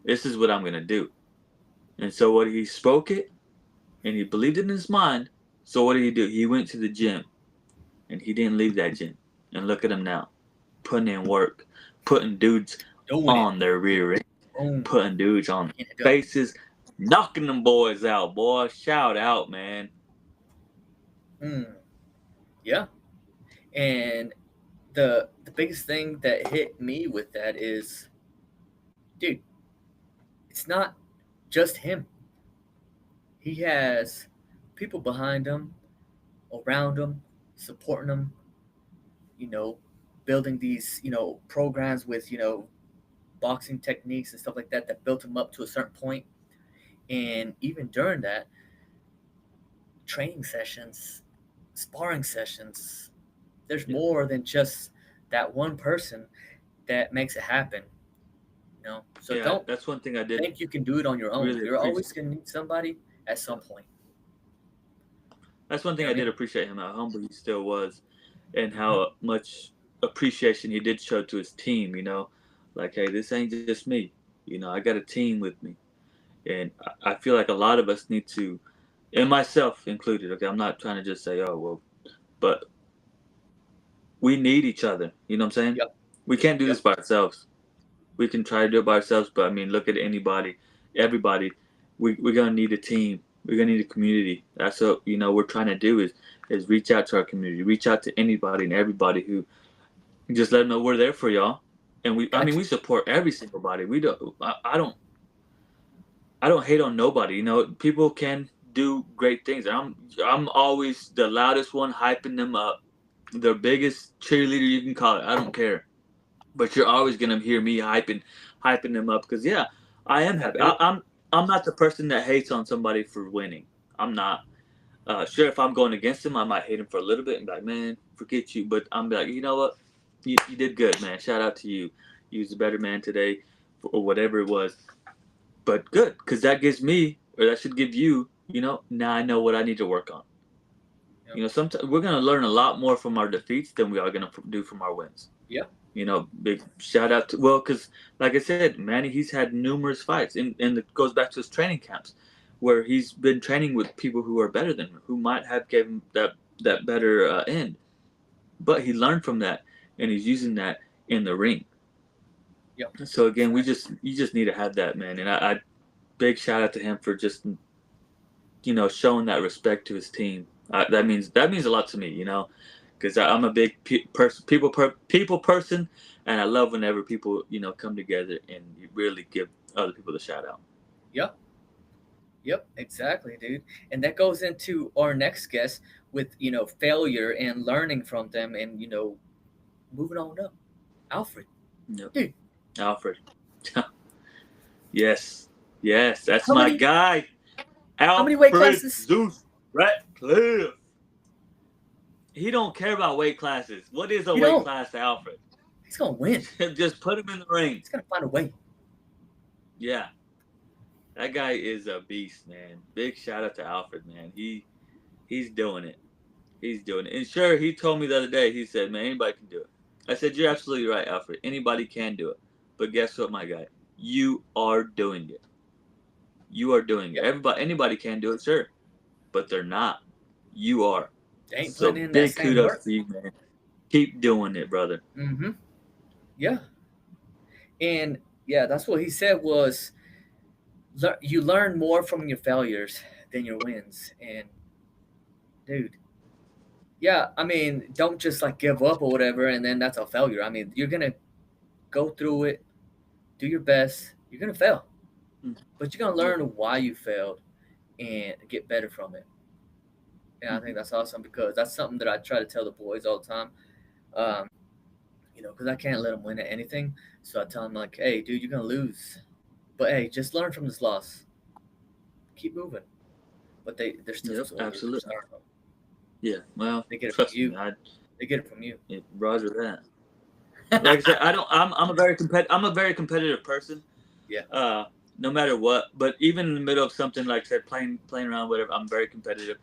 This is what I'm gonna do." And so what he spoke it, and he believed it in his mind. So what did he do? He went to the gym, and he didn't leave that gym. And look at him now, putting in work, putting dudes doing it. on their rear end, Boom. putting dudes on Getting it done. faces, knocking them boys out, boy. Shout out, man. Yeah. And the biggest thing that hit me with that is, dude, it's not just him. he has people behind him, around him, supporting him, you know, building these, programs with, boxing techniques and stuff like that that built him up to a certain point. And even during that, training sessions, sparring sessions, there's more than just that one person that makes it happen. So Yeah, don't that's one thing I did think you can do it on your own. really You're appreciate. always gonna need somebody at some point. That's one You thing know I what I did mean? appreciate him, how humble he still was, and Hmm. how much appreciation he did show to his team. Like, hey, this ain't just me. I got a team with me, and I feel like a lot of us need to, and myself included. Okay, I'm not trying to just say, oh well, but we need each other. You know what I'm saying? Yep. We can't do Yep. this by ourselves. We can try to do it by ourselves, but I mean, look at anybody, everybody. We're gonna need a team. We're gonna need a community. That's what we're trying to do is reach out to our community, reach out to anybody and everybody who just let them know we're there for y'all. And I mean, Gotcha. we support every single body. We don't. I don't hate on nobody. People can do great things. I'm always the loudest one hyping them up, the biggest cheerleader you can call it. I don't care, but you're always gonna hear me hyping them up because yeah, I am Yeah, happy. dude. I'm not the person that hates on somebody for winning. I'm not. Sure, if I'm going against him, I might hate him for a little bit and be like, man, forget you. But I'm like, you know what? You did good, man. Shout out to you. You was a better man today, or whatever it was. But good, because that gives me, or that should give you, now I know what I need to work on. Yep. Sometimes we're gonna learn a lot more from our defeats than we are gonna do from our wins. Yeah. Big shout out to because like I said, Manny, he's had numerous fights, and it goes back to his training camps, where he's been training with people who are better than him, who might have given him that better end, but he learned from that, and he's using that in the ring. Yep. So again, Exactly. you just need to have that, man, and I big shout out to him for just showing that respect to his team. That means a lot to me, because I'm a big people person, and I love whenever people come together and you really give other people the shout out. Yep. Yep. Exactly, dude. And that goes into our next guest with failure and learning from them, and moving on up. Alfred, Yep. dude. Alfred. Yes, yes, that's How my many guy, how many weight Alfred classes? Zeus Ratcliffe. He don't care about weight classes. What is a You weight don't. class to Alfred? He's gonna win. Just put him in the ring. He's gonna find a way. Yeah, that guy is a beast, man. Big shout out to Alfred, man. He's doing it. He's doing it. And sure, he told me the other day, he said, man, anybody can do it. I said, you're absolutely right, Alfred. Anybody can do it. But guess what, my guy? You are doing it. You are doing it. Yep. Anybody can do it, sure. But they're not. You are. They ain't So putting in that big same kudos work. to you, man. Keep doing it, brother. Mm-hmm. Yeah. And yeah, that's what he said was you learn more from your failures than your wins. And dude, yeah, I mean, don't just like give up or whatever, and then that's a failure. I mean, you're gonna go through it, do your best. You're gonna fail, Mm. but you're gonna Yeah. learn why you failed and get better from it. And I think Mhm. that's awesome because that's something that I try to tell the boys all the time. Um, because I can't let them win at anything. So I tell them like, hey, dude, you're gonna lose, but hey, just learn from this loss. Keep moving. But they're still Yep, sore losers. I absolutely. don't know. Yeah, well, They get it from trust me, you. They get it from you. Roger that. Like I said, I don't. I'm a very competitive person. Yeah. Uh, no matter what. But even in the middle of something like I said, playing around, whatever, I'm very competitive.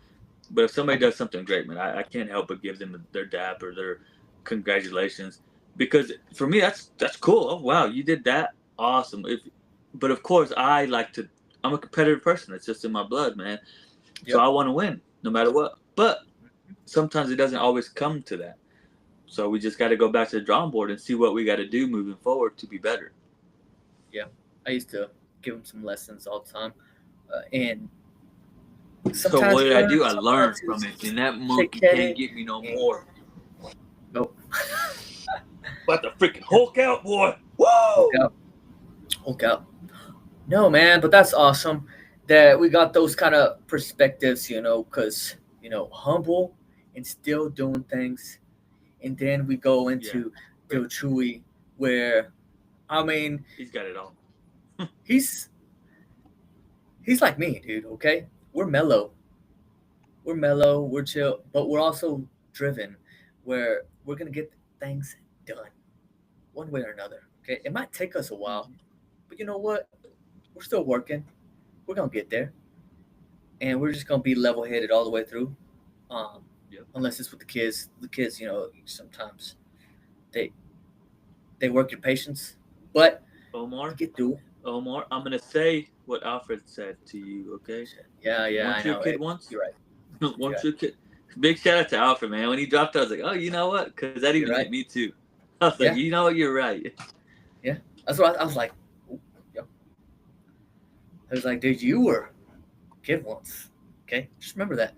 But if somebody does something great, man, I can't help but give them their dap or their congratulations because for me that's cool. Oh wow, you did that, awesome. But of course I like to. I'm a competitive person. It's just in my blood, man. So Yep. I want to win no matter what. But sometimes it doesn't always come to that. So we just got to go back to the drawing board and see what we got to do moving forward to be better. Yeah. I used to give them some lessons all the time, and So sometimes what you did I learn, do? I sometimes learned you from it, and just that shake monkey your can't head get me no and more. go. About to freaking Yeah. Hulk out, boy! Hulk Woo! out. Hulk out. No, man, but that's awesome that we got those kind of perspectives, because humble and still doing things, and then we go Yeah. into Bill Chewy, where I mean, He's got it all. he's he's like me, dude. Okay, we're mellow, we're chill, but we're also driven, where we're gonna get things done one way or another. Okay, it might take us a while, Mhm. but you know what? We're still working. We're gonna get there, and we're just gonna be level headed all the way through. Um, Yep. Unless it's with the kids. The kids, sometimes they they work your patience, but you Omar, get through it. Omar, I'm gonna say what Alfred said to you. Okay. Yeah, yeah, I Once your know. kid Hey, wants, you're right. You're once right. your kid. Big shout out to Alfred, man. When he dropped out, I was like, oh, you know what? Because that You're even right. hit me too. I was like, Yeah, you know what? You're right. yeah. That's what I was like. Ooh, yeah. I was like, dude, you were a kid once. Okay, just remember that.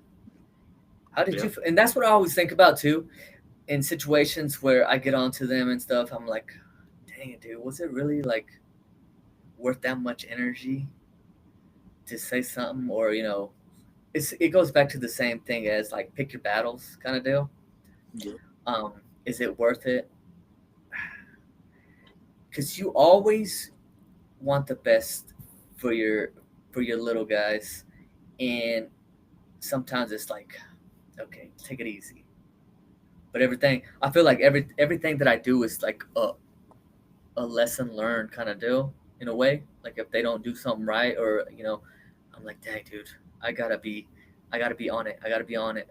How did you? Yep. And that's what I always think about too. In situations where I get onto them and stuff, I'm like, dang it, dude, was it really like worth that much energy to say something, or it goes back to the same thing as like pick your battles kind of deal. Yep. Um, is it worth it? Because you always want the best for your little guys, and sometimes it's like, okay, take it easy. But everything I feel like everything that I do is like a lesson learned kind of deal in a way. Like if they don't do something right, or I'm like, dang, dude, I gotta be, I gotta be on it. I gotta be on it.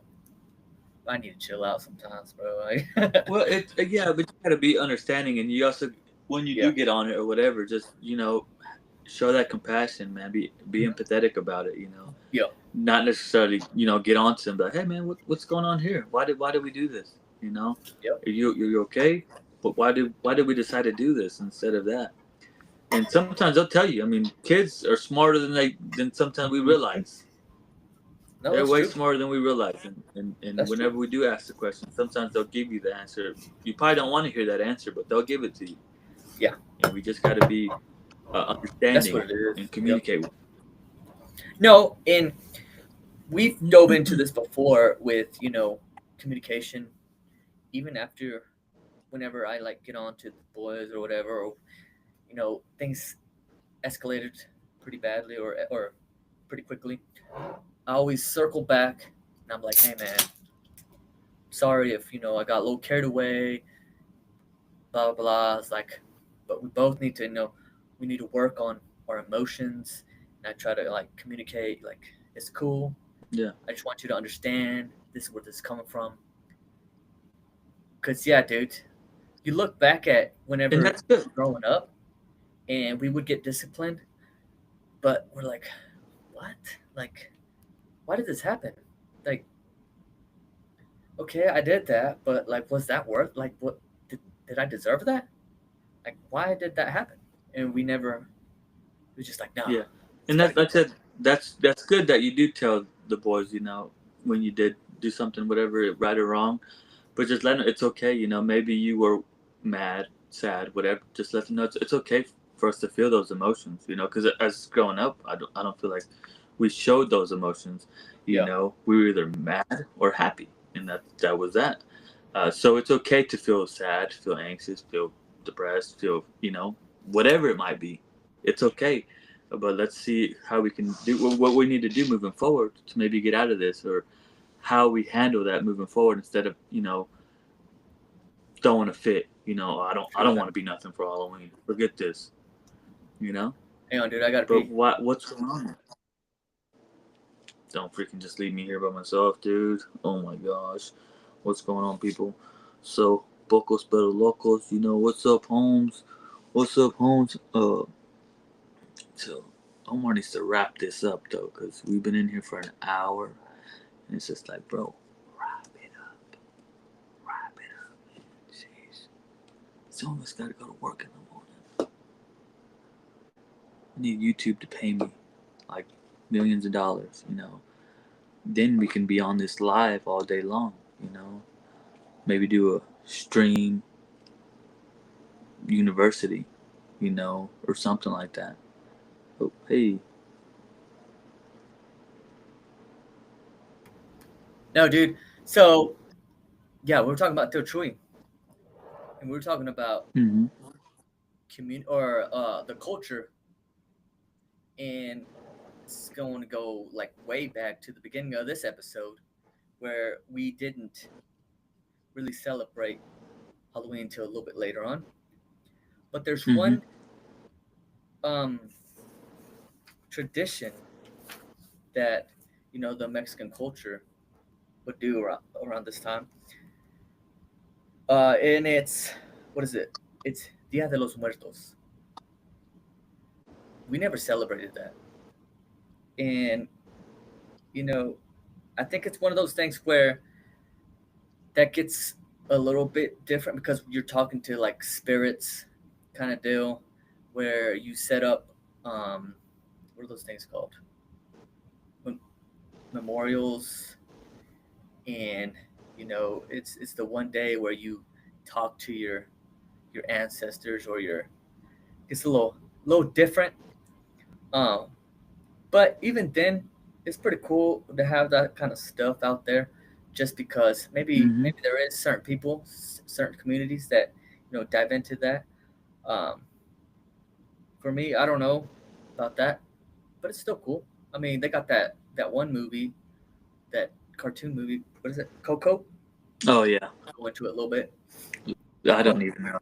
I need to chill out sometimes, bro. Like, Well, it yeah, but you gotta be understanding, and you also, when you yeah, do get on it or whatever, just show that compassion, man. Be empathetic about it. yeah, Not necessarily get on to them, but hey, man, what's going on here? Why did we do this? yeah. Are you okay? But why did we decide to do this instead of that? And sometimes they'll tell you. I mean, kids are smarter than sometimes we Mhm. realize. No, They're that's way true. smarter than we realize. And That's true. whenever we do ask the question, sometimes they'll give you the answer. You probably don't want to hear that answer, but they'll give it to you. Yeah, And we just got to be that's understanding what it is. and Yep. communicate. No, and we've dove into this before with communication. Even after, whenever I like get on to the boys or whatever, or things escalated pretty badly, or pretty quickly, I always circle back and I'm like, hey man, sorry if I got a little carried away, blah blah blah. It's like, but we both need to we need to work on our emotions, and I try to like communicate like it's cool. Yeah, I just want you to understand this is where this is coming from. Cause yeah, dude, you look back at and whenever that's good. growing up, and we would get disciplined, but we're like, what? Like, why did this happen? Like, okay, I did that, but like, was that worth? Like, what did I deserve that? Like, why did that happen? And we never. We just like, nah, Yeah, it's and got to get that's done. it. That's good that you do tell the boys, when you did do something, whatever, right or wrong. But just let them. It's okay. Maybe you were mad, sad, whatever. Just let them know it's okay for us to feel those emotions. Because as growing up, I don't feel like we showed those emotions. Yeah, We were either mad or happy, and that was that. So it's okay to feel sad, feel anxious, feel depressed, feel whatever it might be. It's okay, but let's see how we can do what we need to do moving forward to maybe get out of this, or how we handle that moving forward instead of throwing a fit. I don't true. want to be nothing for Halloween. Forget this. You know. Hang on, dude, I gotta But pee. what's going on? Don't freaking just leave me here by myself, dude. Oh my gosh, what's going on, people? So Bocos pero locos. What's up, Holmes? What's up, Holmes? So Omar needs to wrap this up though, cause we've been in here for an hour, and it's just like, bro, wrap it up, wrap it up, man. Jeez, some of us gotta go to work in the morning. I need YouTube to pay me like millions of dollars. Then we can be on this live all day long. Maybe do a stream university, or something like that. Oh, hey, No, dude. So yeah, we were talking about Teochew, and we were talking about Mm-hmm. the culture, and it's going to go like way back to the beginning of this episode, where we didn't really celebrate Halloween until a little bit later on. But there's Mm-hmm. one um, tradition that the Mexican culture would do around this time, and it's what is it? It's Dia de los Muertos. We never celebrated that, and you know, I think it's one of those things where that gets a little bit different because you're talking to like spirits kind of deal, where you set up what are those things called? Mem- Memorials, and it's the one day where you talk to your ancestors, or your it's a little different. um but even then, it's pretty cool to have that kind of stuff out there, just because Mm-hmm. maybe there is certain people, certain communities that dive into that. um for me, I don't know about that, but it's still cool. I mean, they got that one movie, that cartoon movie, what is it, Coco? Oh yeah. Go into it a little bit. I don't even know.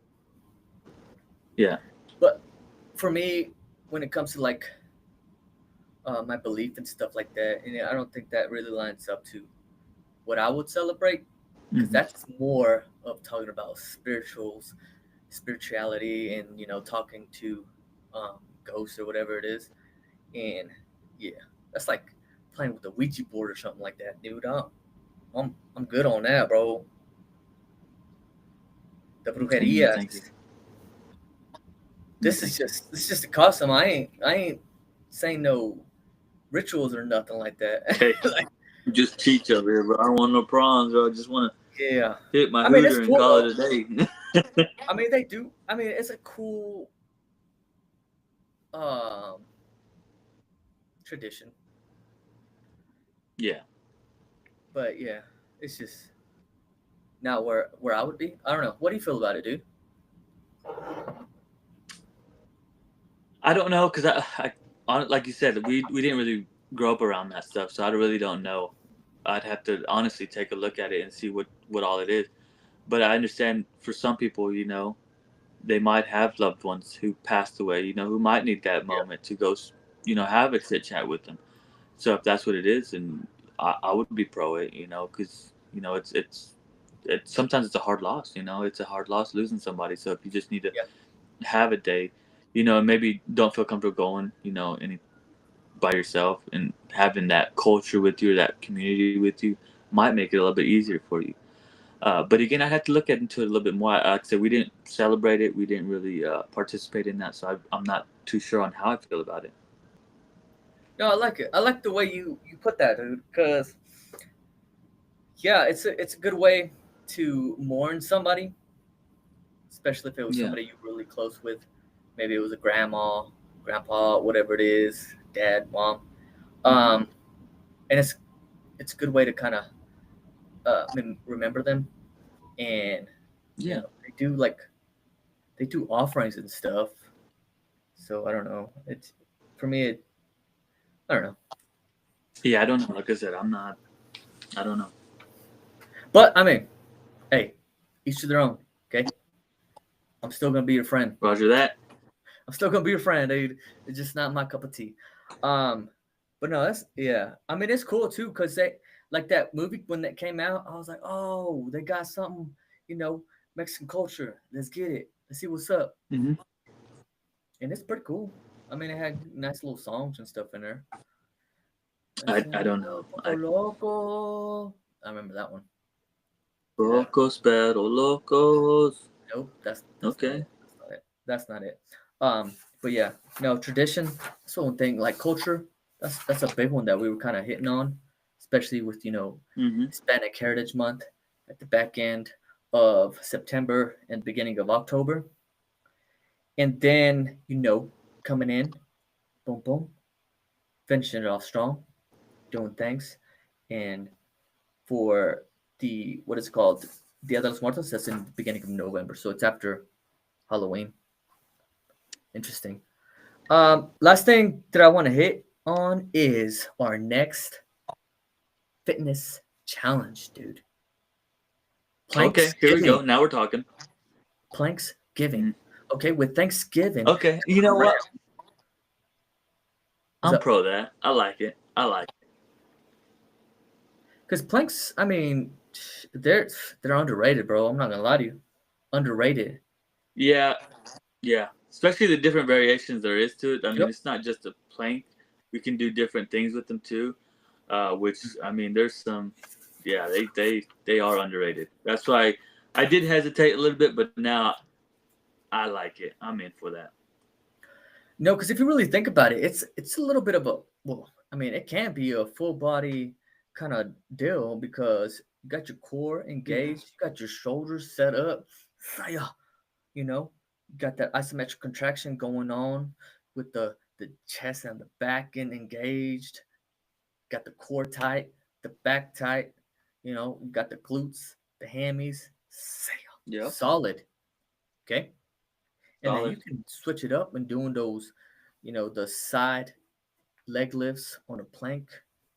Yeah. But for me, when it comes to like my belief and stuff like that, and I don't think that really lines up to what I would celebrate, because Mm-hmm. that's more of talking about spirituality, and talking to ghosts or whatever it is. And yeah, that's like playing with the Ouija board or something like that, dude. I'm good on that, bro. The No, thank you. brujerías. No, This is thank you. just a custom. I ain't saying no rituals or nothing like that. Hey, Like, I'm just cheats over here, bro. I don't want no prawns, bro. I just want yeah. to hit my I mean, it's hooter and cool call though. it a day. I mean, they do. I mean, it's a cool um tradition. Yeah. But yeah, it's just not where I would be. I don't know. What do you feel about it, dude? I don't know because like you said, we didn't really grow up around that stuff, so I really don't know. I'd have to honestly take a look at it and see what all it is. But I understand for some people, they might have loved ones who passed away, who might need that Yeah. moment to go, have a chit chat with them. So if that's what it is, and I would be pro it, because it's sometimes it's a hard loss, it's a hard loss losing somebody. So if you just need to Yeah. have a day, and maybe don't feel comfortable going, any by yourself, and having that culture with you or that community with you might make it a little bit easier for you. But again, I had to look into it a little bit more. Like I said, we didn't celebrate it. We didn't really participate in that, so I'm not too sure on how I feel about it. No, I like it. I like the way you put that, dude. Because yeah, it's a good way to mourn somebody, especially if it was Yeah. somebody you were really close with. Maybe it was a grandma, grandpa, whatever it is, dad, mom. Hmm. Um, and it's a good way to kind of remember them. And Yeah. they do offerings and stuff. So I don't know. It's for me. I don't know. Yeah. I don't know. Like I said, I'm not. I don't know. But I mean, hey, each to their own. Okay, I'm still gonna be your friend. Roger that. I'm still gonna be your friend, dude. It's just not my cup of tea. Um, but no, that's yeah. I mean, it's cool too because they like that movie when that came out. I was like, oh, they got something, you know, Mexican culture. Let's get it. Let's see what's up. Hmm. And it's pretty cool. I mean, it had nice little songs and stuff in there. I don't know. Poco Loco. I remember that one. Yeah. Locos pero locos. Nope. That's not Okay. it. That's not it. That's not it. But yeah, no tradition. That's one thing. Like culture. That's a big one that we were kind of hitting on, especially with Hmm. Hispanic Heritage Month at the back end of September and beginning of October, and then coming in, boom boom, finishing it off strong, doing things, and for the what is it called Dia de los Muertos. That's in the beginning of November, so it's after Halloween. Interesting. Last thing that I want to hit on is our next fitness challenge, dude. Okay, here we go. Planksgiving. Now we're talking. Planksgiving. Mm. Okay, with Thanksgiving. Okay, you know what? I'm So, pro that. I like it. I like it. because planks, I mean, they're underrated, bro. I'm not gonna lie to you. Underrated. Yeah, yeah. Especially the different variations there is to it. I mean, Yep. it's not just a plank. We can do different things with them too. Which I mean, there's some. Yeah, they are underrated. That's why I did hesitate a little bit, but now I like it. I'm in for that. No, because if you really think about it, it's a little bit of a well, I mean, it can be a full body kind of deal because you got your core Mm-hmm. engaged, you got your shoulders set up, you know, you got that isometric contraction going on with the chest and the back end engaged, got the core tight, the back tight, you got the glutes, the hammies, Yep. solid, okay? And then you Solid. can switch it up and doing those, the side leg lifts on a plank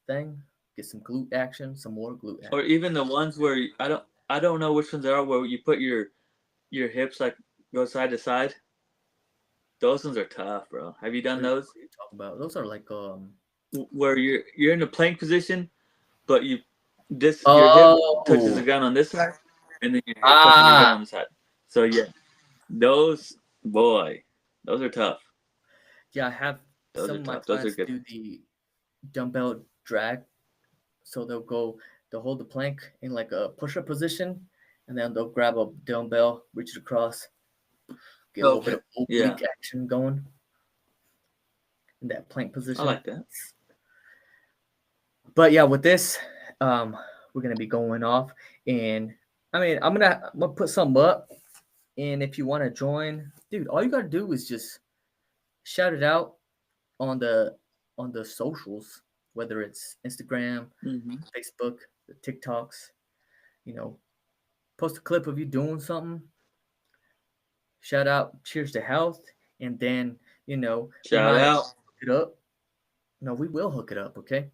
thing. Get some glute action, some more glute Or action. even the ones where I don't know which ones there are where you put your hips like go side to side. Those ones are tough, bro. Have you done those? What are you talking about? Those are like Where you're in a plank position, but your hip touches the oh ground on this side, and then your hip touches the ah ground on the side. So yeah, those boy, those are tough. yeah. I have Those some are of my tough. Those are clients good. do the dumbbell drag, so they'll hold the plank in like a push-up position, and then they'll grab a dumbbell, reach it across, get a little bit Okay. of Yeah, oblique action going in that plank I position. like that. But yeah, with this, um, we're gonna be going off, and I mean, I'm gonna put some up, and if you want to join, dude, all you gotta do is just shout it out on the socials, whether it's Instagram, Hmm. Facebook, the TikToks, you know, post a clip of you doing something, shout out, cheers to health, and then we Shout might out. hook it up. No, we will hook it up, okay?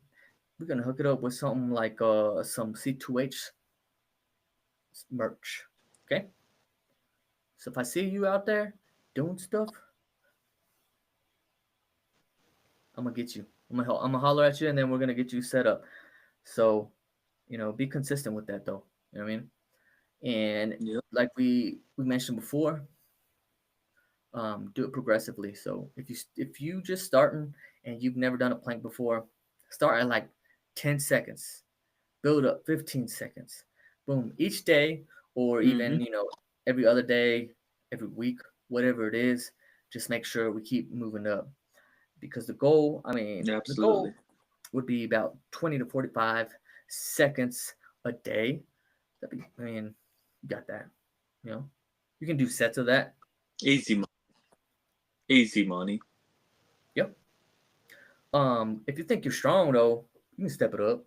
We're gonna hook it up with something like some C2H merch. Okay? So if I see you out there doing stuff, I'm gonna get you. I'm gonna holler at you, and then we're gonna get you set up. So, be consistent with that, though. You know what I mean? And Yep. like we mentioned before, do it progressively. So if you just starting and you've never done a plank before, start at like 10 seconds, build up 15 seconds, boom, each day, or Hmm. even every other day, every week, whatever it is. Just make sure we keep moving up because the Absolutely. goal would be about 20 to 45 seconds a day. You got that. You know, you can do sets of that. Easy, easy money. Yep. If you think you're strong though, you can step it up,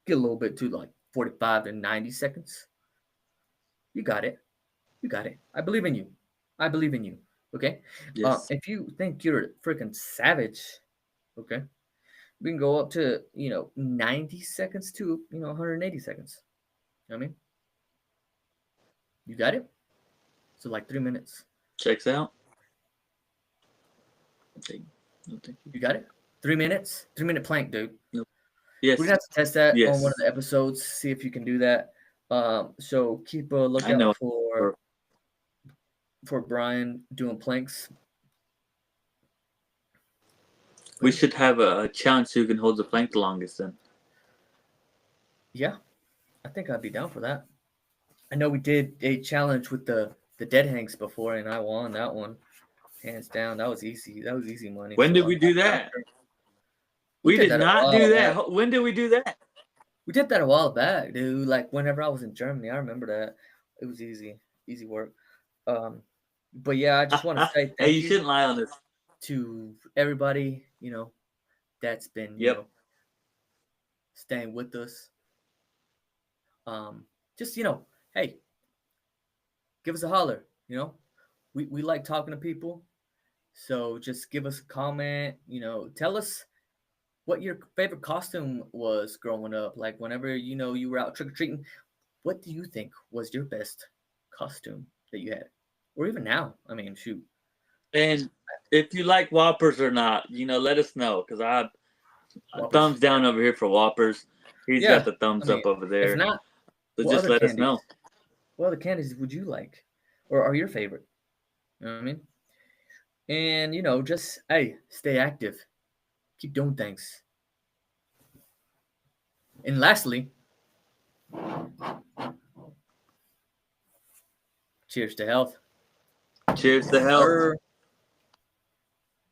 get a little bit to like 45 to 90 seconds. You got it. You got it. I believe in you. I believe in you. Okay. Yes. If you think you're a freaking savage, okay, we can go up to 90 seconds to 180 seconds. You know what I mean? You got it. So like 3 minutes. Checks out. Thank, no, thank you. You got it. 3 minutes. 3 minute plank, dude. Nope. We're Yes. gonna have to test that on one of Yes. the episodes. See if you can do that. So keep a I know. lookout for Brian doing planks. We should have a challenge who can hold the plank the longest then. Yeah, I think I'd be down for that. I know we did a challenge with the dead hangs before, and I won that one hands down. That was easy. That was easy money. When So did we do that? we We did did that a not while do back. that. When did we do that? We did that a while back, dude. Like whenever I was in Germany, I remember that. It was easy work. Um, but yeah, I just want to say Hey, thank you you shouldn't lie on this. to everybody, that's been, Yep. staying with us. just hey, give us a holler. We like talking to people, so just give us a comment. Tell us what your favorite costume was growing up. Like whenever you were out trick or treating, what do you think was your best costume that you had, or even now? I mean, shoot. And if you like Whoppers or not, let us know because I Whoppers. thumbs down over here for Whoppers. He's got the thumbs up over there. If not, So what just other let us candies? know. What other candies would you like, or are your favorite? You know what I mean? And just hey, stay active, keep doing things. And lastly, cheers to health. Cheers to health.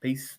Peace.